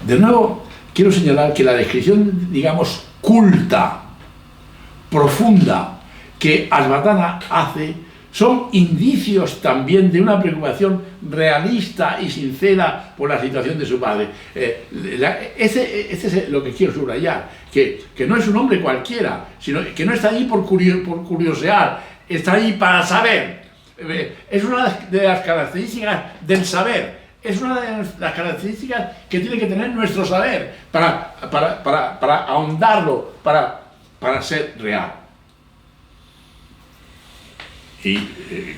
De nuevo, quiero señalar que la descripción, digamos, culta, profunda, que Asvatama hace, son indicios también de una preocupación realista y sincera por la situación de su padre. Ese es lo que quiero subrayar, que no es un hombre cualquiera, sino que no está allí por curiosear, está allí para saber. Es una de las características del saber. Es una de las características que tiene que tener nuestro saber para ahondarlo, para ser real. Y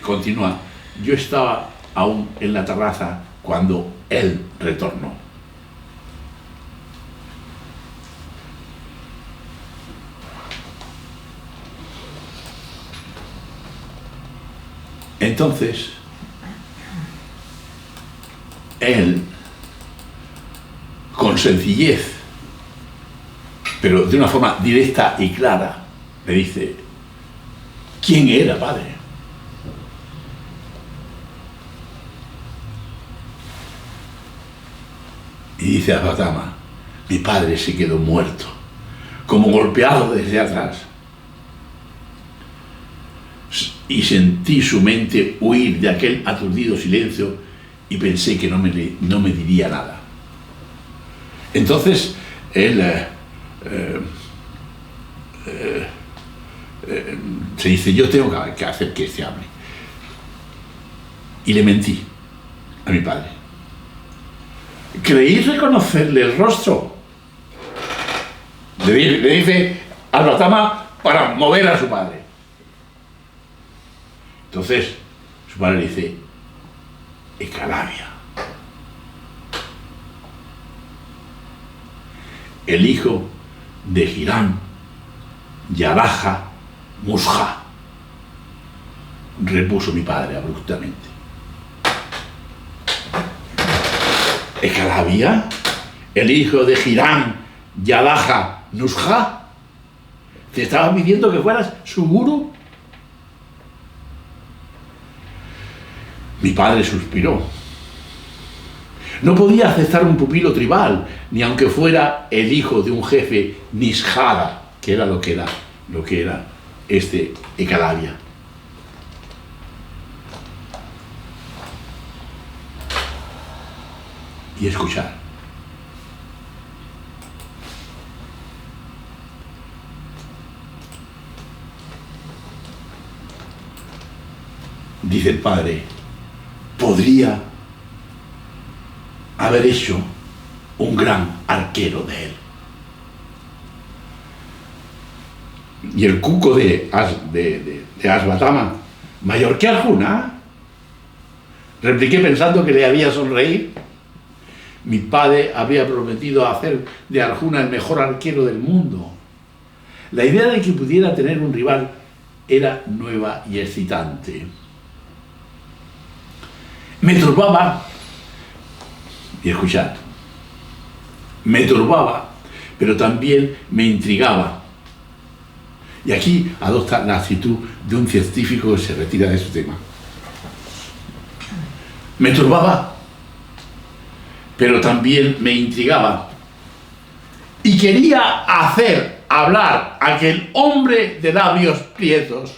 continúa. Yo estaba aún en la terraza cuando él retornó. Entonces, él, con sencillez, pero de una forma directa y clara, me dice: ¿quién era, padre? Y dice Asvatthama: mi padre se quedó muerto, como golpeado desde atrás. Y sentí su mente huir de aquel aturdido silencio y pensé que no me diría nada. Entonces, él se dice: yo tengo que hacer que este hable. Y le mentí a mi padre. ¿Creí reconocerle el rostro? Le dice Asvatthama para mover a su padre. Entonces, su padre le dice: Ekalavya, el hijo de Hiram, Yadaja, Musha, repuso mi padre abruptamente. ¿Ekalavya? ¿El hijo de Hiram, Yadaja, Musha? ¿Te estaba pidiendo que fueras su gurú? Mi padre suspiró. No podía aceptar un pupilo tribal, ni aunque fuera el hijo de un jefe Nishada, que era lo que era este Ekalavya. Y escuchar. Dice el padre: podría haber hecho un gran arquero de él. Y el cuco de Asvatthama: ¿mayor que Arjuna? Repliqué pensando que le había sonreír. Mi padre habría prometido hacer de Arjuna el mejor arquero del mundo. La idea de que pudiera tener un rival era nueva y excitante. Me turbaba, y escuchad, me turbaba, pero también me intrigaba. Y aquí adopta la actitud de un científico que se retira de su tema. Me turbaba, pero también me intrigaba. Y quería hacer hablar a aquel hombre de labios prietos.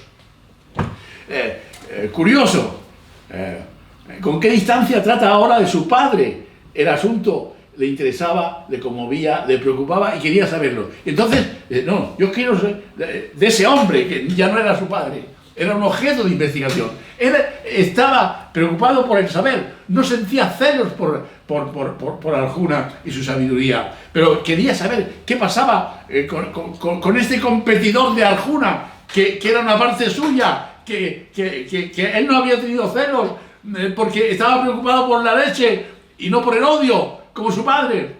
Curioso. ¿Con qué distancia trata ahora de su padre? El asunto le interesaba, le conmovía, le preocupaba y quería saberlo. Entonces, no, yo quiero ser de ese hombre que ya no era su padre, era un objeto de investigación. Él estaba preocupado por el saber, no sentía celos por Arjuna y su sabiduría, pero quería saber qué pasaba con este competidor de Arjuna, que era una parte suya, que él no había tenido celos, porque estaba preocupado por la leche y no por el odio, como su padre.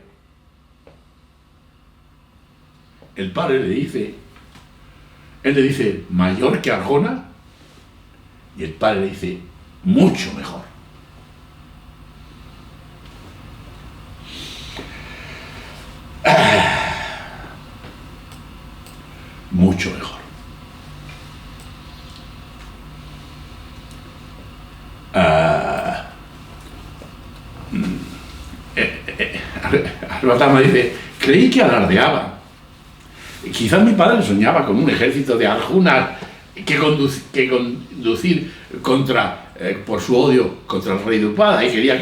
El padre le dice, él le dice: ¿mayor que Arjuna? Y el padre le dice: mucho mejor. Mucho mejor. Asvatthama dice: creí que alardeaba. Quizás mi padre soñaba con un ejército de Arjunas que conducir contra, por su odio contra el rey Drupada, y quería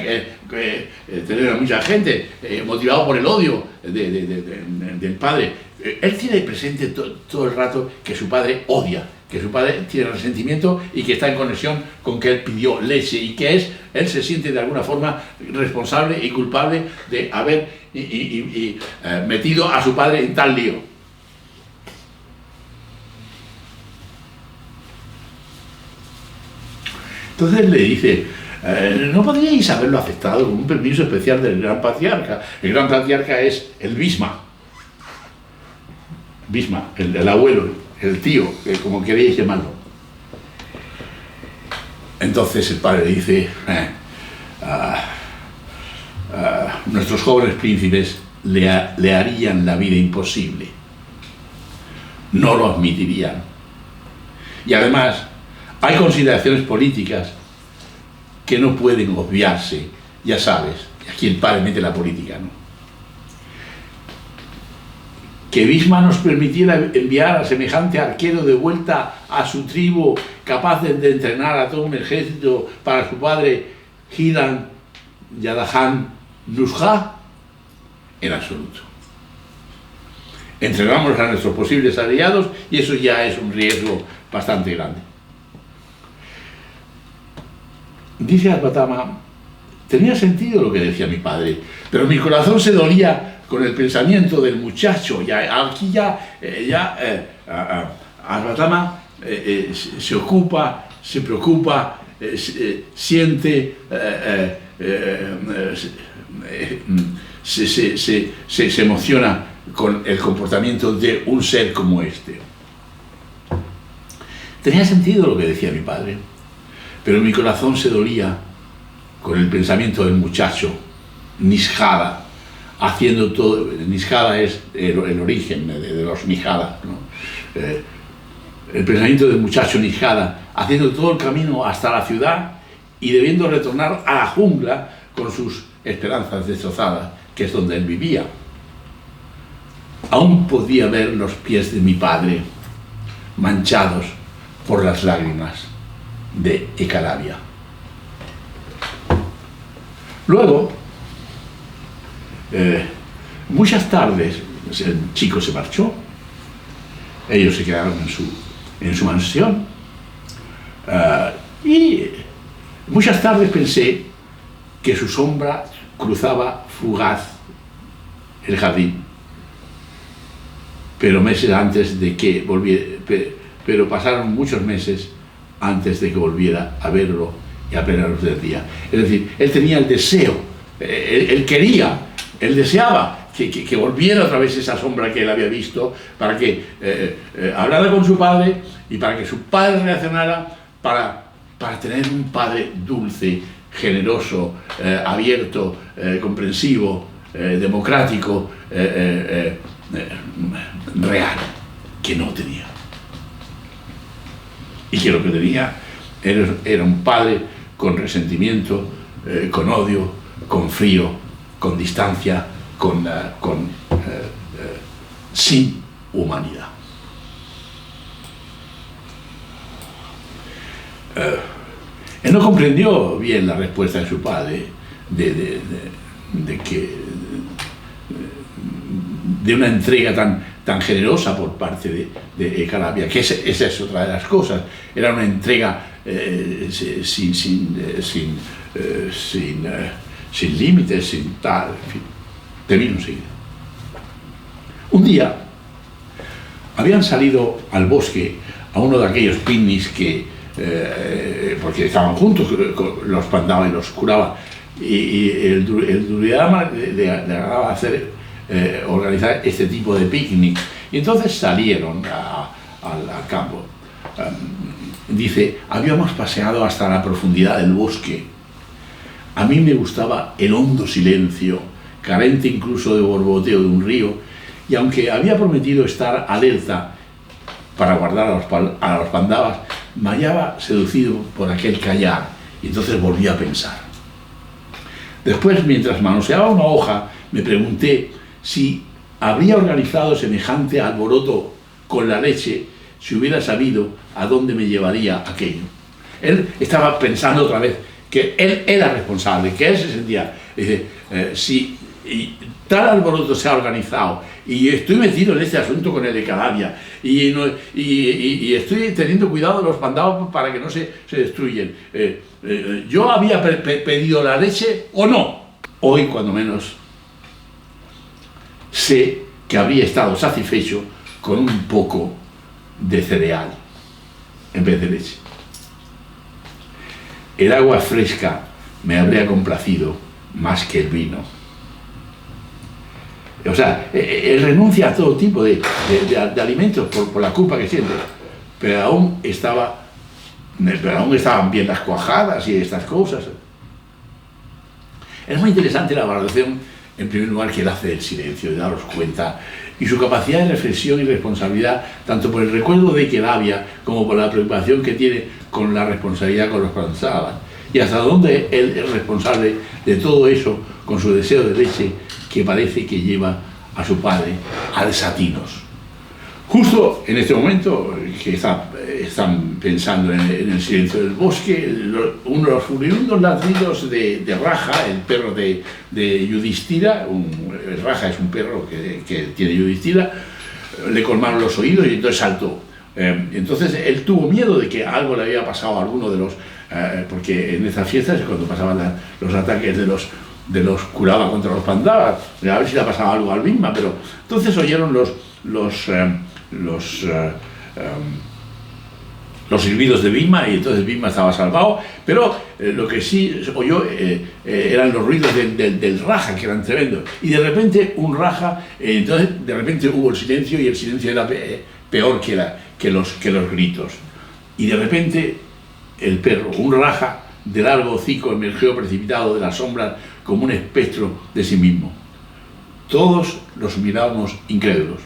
tener a mucha gente motivado por el odio del padre. Él tiene presente todo el rato que su padre odia que su padre tiene resentimiento y que está en conexión con que él pidió leche y que él se siente de alguna forma responsable y culpable de haber metido a su padre en tal lío. Entonces le dice, ¿no podríais haberlo aceptado con un permiso especial del gran patriarca? El gran patriarca es el Bisma, el abuelo, el tío, como queréis llamarlo. Entonces el padre le dice, nuestros jóvenes príncipes le harían la vida imposible, no lo admitirían. Y además, hay consideraciones políticas que no pueden obviarse, ya sabes, aquí el padre mete la política, ¿no? Que Bisma nos permitiera enviar a semejante arquero de vuelta a su tribu, capaz de entrenar a todo un ejército para su padre Hidan Yadahan Nusha, en absoluto. Entregamos a nuestros posibles aliados y eso ya es un riesgo bastante grande. Dice Asvatthama, tenía sentido lo que decía mi padre, pero mi corazón se dolía con el pensamiento del muchacho. Aquí Asvatthama se ocupa, se preocupa, siente, se emociona con el comportamiento de un ser como este. Tenía sentido lo que decía mi padre, pero mi corazón se dolía con el pensamiento del muchacho, Nishada, haciendo todo. Nishada es el origen de los Nishada, ¿no? El pensamiento del muchacho Nishada, haciendo todo el camino hasta la ciudad y debiendo retornar a la jungla con sus esperanzas destrozadas, que es donde él vivía. Aún podía ver los pies de mi padre manchados por las lágrimas de Ecalavia. Luego, muchas tardes, el chico se marchó, ellos se quedaron en su mansión, y muchas tardes pensé que su sombra cruzaba fugaz el jardín, pero meses antes de que volviera, pero pasaron muchos meses antes de que volviera a verlo y a plena luz del día. Es decir, él tenía el deseo, él quería, él deseaba que volviera otra vez esa sombra que él había visto, para que hablara con su padre y para que su padre reaccionara, para tener un padre dulce, generoso, abierto, comprensivo, democrático, real, que no tenía. Y que lo que tenía era un padre con resentimiento, con odio, con frío, con distancia, sin humanidad. Él no comprendió bien la respuesta de su padre de una entrega tan generosa por parte de Ecalavia, que esa es otra de las cosas. Era una entrega sin límites, sin tal, en fin. Termino enseguida. Un día habían salido al bosque a uno de aquellos picnics porque estaban juntos, los Pandava y los curaba, y el Duryodhana le agradaba organizar este tipo de picnic, y entonces salieron al campo. Dice, habíamos paseado hasta la profundidad del bosque. A mí me gustaba el hondo silencio, carente incluso de borboteo de un río, y aunque había prometido estar alerta para guardar a los Pandavas, me hallaba seducido por aquel callar, y entonces volví a pensar. Después, mientras manoseaba una hoja, me pregunté si habría organizado semejante alboroto con la leche si hubiera sabido a dónde me llevaría aquello. Él estaba pensando otra vez que él era responsable, que él se sentía, dice, si tal alboroto se ha organizado y estoy metido en este asunto con el de Calavia y estoy teniendo cuidado de los pandados para que no se destruyen. ¿Yo había pedido la leche o no? Hoy, cuando menos, sé que habría estado satisfecho con un poco de cereal en vez de leche. El agua fresca me habría complacido más que el vino. O sea, él renuncia a todo tipo de alimentos por la culpa que siente, pero aún estaban bien las cuajadas y estas cosas. Es muy interesante la valoración, en primer lugar, que él hace del silencio, de daros cuenta, y su capacidad de reflexión y responsabilidad, tanto por el recuerdo de Calavia como por la preocupación que tiene con la responsabilidad con los pandadas, y hasta dónde él es responsable de todo eso con su deseo de leche que parece que lleva a su padre a desatinos. Justo en este momento que están pensando en el silencio del bosque, unos furibundos ladridos de Raja, el perro de Yudhishthira, Raja es un perro que tiene Yudhishthira, le colmaron los oídos y entonces saltó. Entonces él tuvo miedo de que algo le había pasado a alguno de los... porque en esas fiestas es cuando pasaban los ataques de los curaba contra los pandavas, a ver si le pasaba algo al Bhima, pero entonces oyeron los silbidos de Bhima y entonces Bhima estaba salvado, pero lo que sí oyó eran los ruidos del Raja, que eran tremendos, y de repente un Raja, entonces de repente hubo el silencio y el silencio era peor que los gritos, y de repente el perro, un Raja de largo hocico, emergió precipitado de las sombras como un espectro de sí mismo. Todos los mirábamos incrédulos.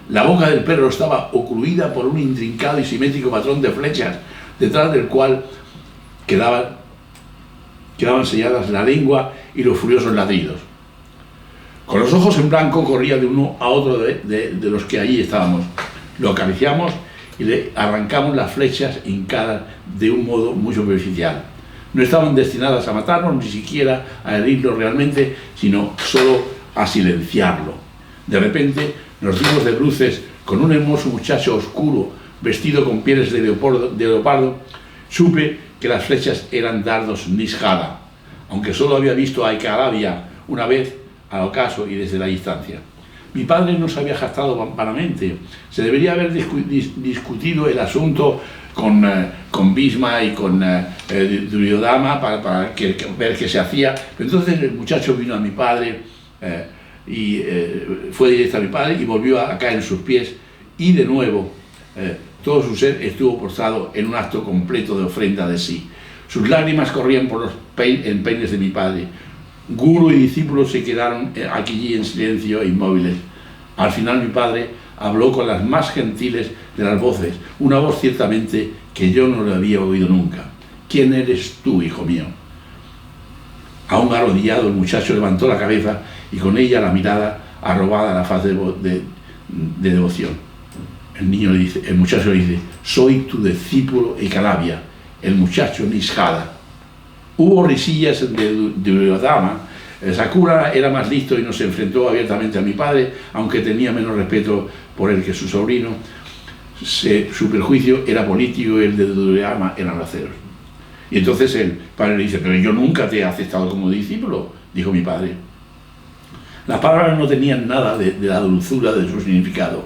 La boca del perro estaba ocluida por un intrincado y simétrico patrón de flechas, detrás del cual quedaban selladas la lengua y los furiosos ladridos. Con los ojos en blanco corría de uno a otro de los que allí estábamos. Lo acariciamos y le arrancamos las flechas hincadas de un modo muy superficial. No estaban destinadas a matarnos, ni siquiera a herirlo realmente, sino solo a silenciarlo. De repente nos dimos de bruces con un hermoso muchacho oscuro, vestido con pieles de leopardo. Supe que las flechas eran dardos Nishada, aunque solo había visto a Calavia una vez al ocaso y desde la distancia. Mi padre no se había jactado vanamente. Se debería haber discutido el asunto con Bhisma y con Duryodhana para ver qué se hacía. Pero entonces el muchacho vino a mi padre y fue directo a mi padre y volvió a caer en sus pies y de nuevo todo su ser estuvo postrado en un acto completo de ofrenda de sí. Sus lágrimas corrían por los empeines de mi padre. Guru y discípulos se quedaron aquí en silencio e inmóviles. Al final mi padre habló con las más gentiles de las voces, una voz ciertamente que yo no le había oído nunca. ¿Quién eres tú, hijo mío? Aún arrodillado, el muchacho levantó la cabeza y con ella la mirada arrobada a la faz de devoción. El muchacho le dice, soy tu discípulo Calavia, el muchacho Nishada. Hubo risillas de Duryodhana. Sakura era más listo y nos enfrentó abiertamente a mi padre, aunque tenía menos respeto por él que su sobrino. Su perjuicio era político y el de Duryodhana eran raceros. Y entonces el padre le dice, pero yo nunca te he aceptado como discípulo, dijo mi padre. Las palabras no tenían nada de la dulzura de su significado.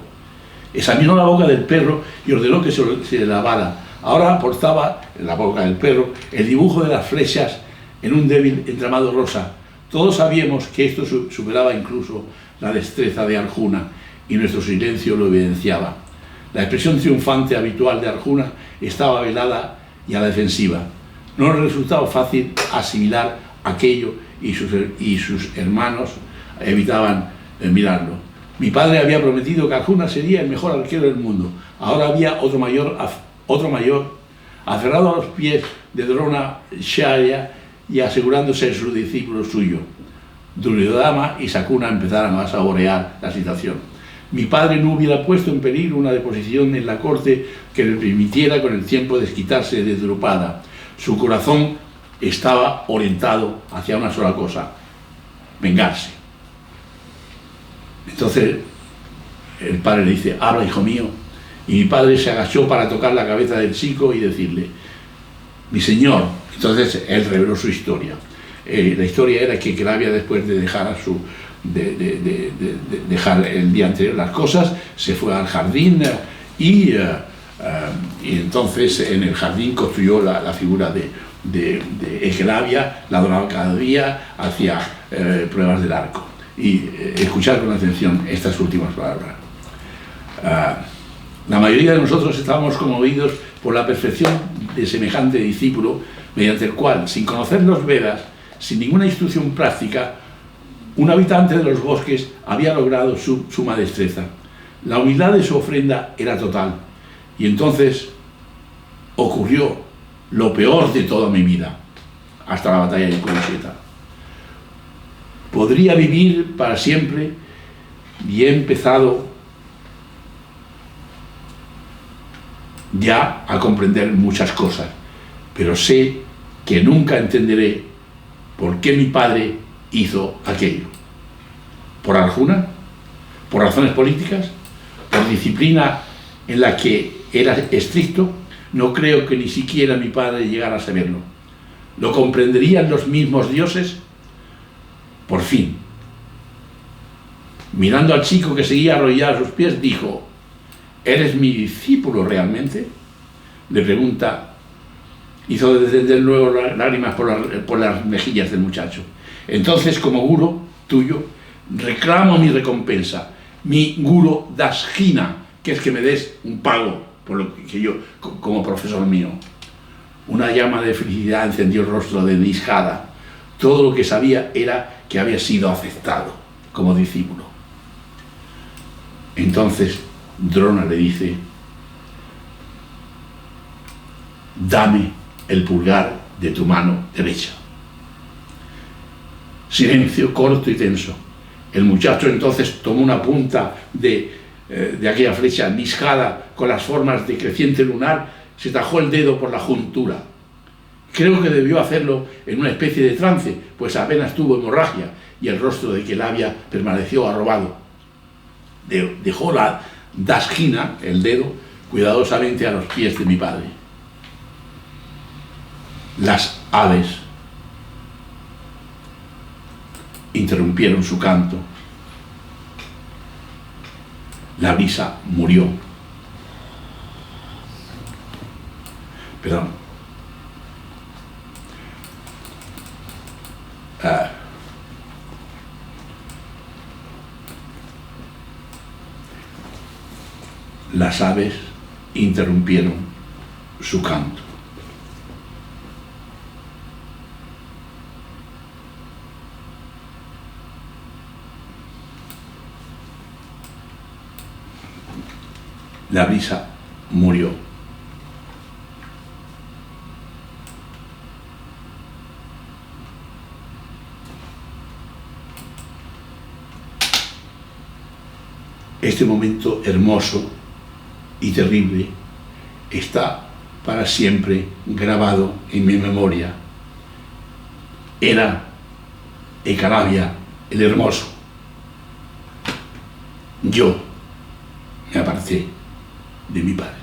Examinó la boca del perro y ordenó que se lavara. Ahora portaba en la boca del perro el dibujo de las flechas en un débil entramado rosa. Todos sabíamos que esto superaba incluso la destreza de Arjuna y nuestro silencio lo evidenciaba. La expresión triunfante habitual de Arjuna estaba velada y a la defensiva. No nos resultaba fácil asimilar aquello y sus hermanos evitaban mirarlo. Mi padre había prometido que Arjuna sería el mejor arquero del mundo. Ahora había otro mayor aferrado a los pies de Dronacharya y asegurándose ser su discípulo suyo. Duryodhana y Sakuna empezaron a saborear la situación. Mi padre no hubiera puesto en peligro una deposición en la corte que le permitiera con el tiempo desquitarse de Drupada. Su corazón estaba orientado hacia una sola cosa: vengarse. Entonces el padre le dice: habla, hijo mío. Y mi padre se agachó para tocar la cabeza del chico y decirle: mi señor. Entonces él reveló su historia. La historia era que Clavia, después de dejar dejar el día anterior las cosas, se fue al jardín y entonces en el jardín construyó la figura de Eclavia, la adoraba cada día, hacía pruebas del arco. Y escuchad con atención estas últimas palabras. La mayoría de nosotros estábamos conmovidos por la perfección de semejante discípulo, mediante el cual, sin conocer los Vedas, sin ninguna instrucción práctica, un habitante de los bosques había logrado suma destreza. La humildad de su ofrenda era total. Y entonces ocurrió lo peor de toda mi vida, hasta la batalla de Kurukshetra. Podría vivir para siempre y he empezado ya a comprender muchas cosas, pero sé que nunca entenderé por qué mi padre hizo aquello. ¿Por Arjuna? ¿Por razones políticas? ¿Por disciplina en la que era estricto? No creo que ni siquiera mi padre llegara a saberlo. ¿Lo comprenderían los mismos dioses? Por fin, mirando al chico que seguía arrodillado a sus pies, dijo: ¿eres mi discípulo realmente? Le pregunta, hizo desde luego lágrimas por las mejillas del muchacho. Entonces, como guru tuyo, reclamo mi recompensa, mi guru daskhina, que es que me des un pago por lo que yo, como profesor mío. Una llama de felicidad encendió el rostro de Nishada. Todo lo que sabía era que había sido aceptado como discípulo. Entonces Drona le dice: dame el pulgar de tu mano derecha. Silencio corto y tenso. El muchacho entonces tomó una punta de aquella flecha Nishada con las formas de creciente lunar, se tajó el dedo por la juntura. Creo que debió hacerlo en una especie de trance, pues apenas tuvo hemorragia y el rostro de Eclavia permaneció arrobado. Dejó la daskhina, el dedo, cuidadosamente a los pies de mi padre. Las aves interrumpieron su canto. La brisa murió. Perdón. Las aves interrumpieron su canto. La brisa murió. Este momento hermoso y terrible está para siempre grabado en mi memoria. Era Eclavia el hermoso. Yo me aparté de mi padre.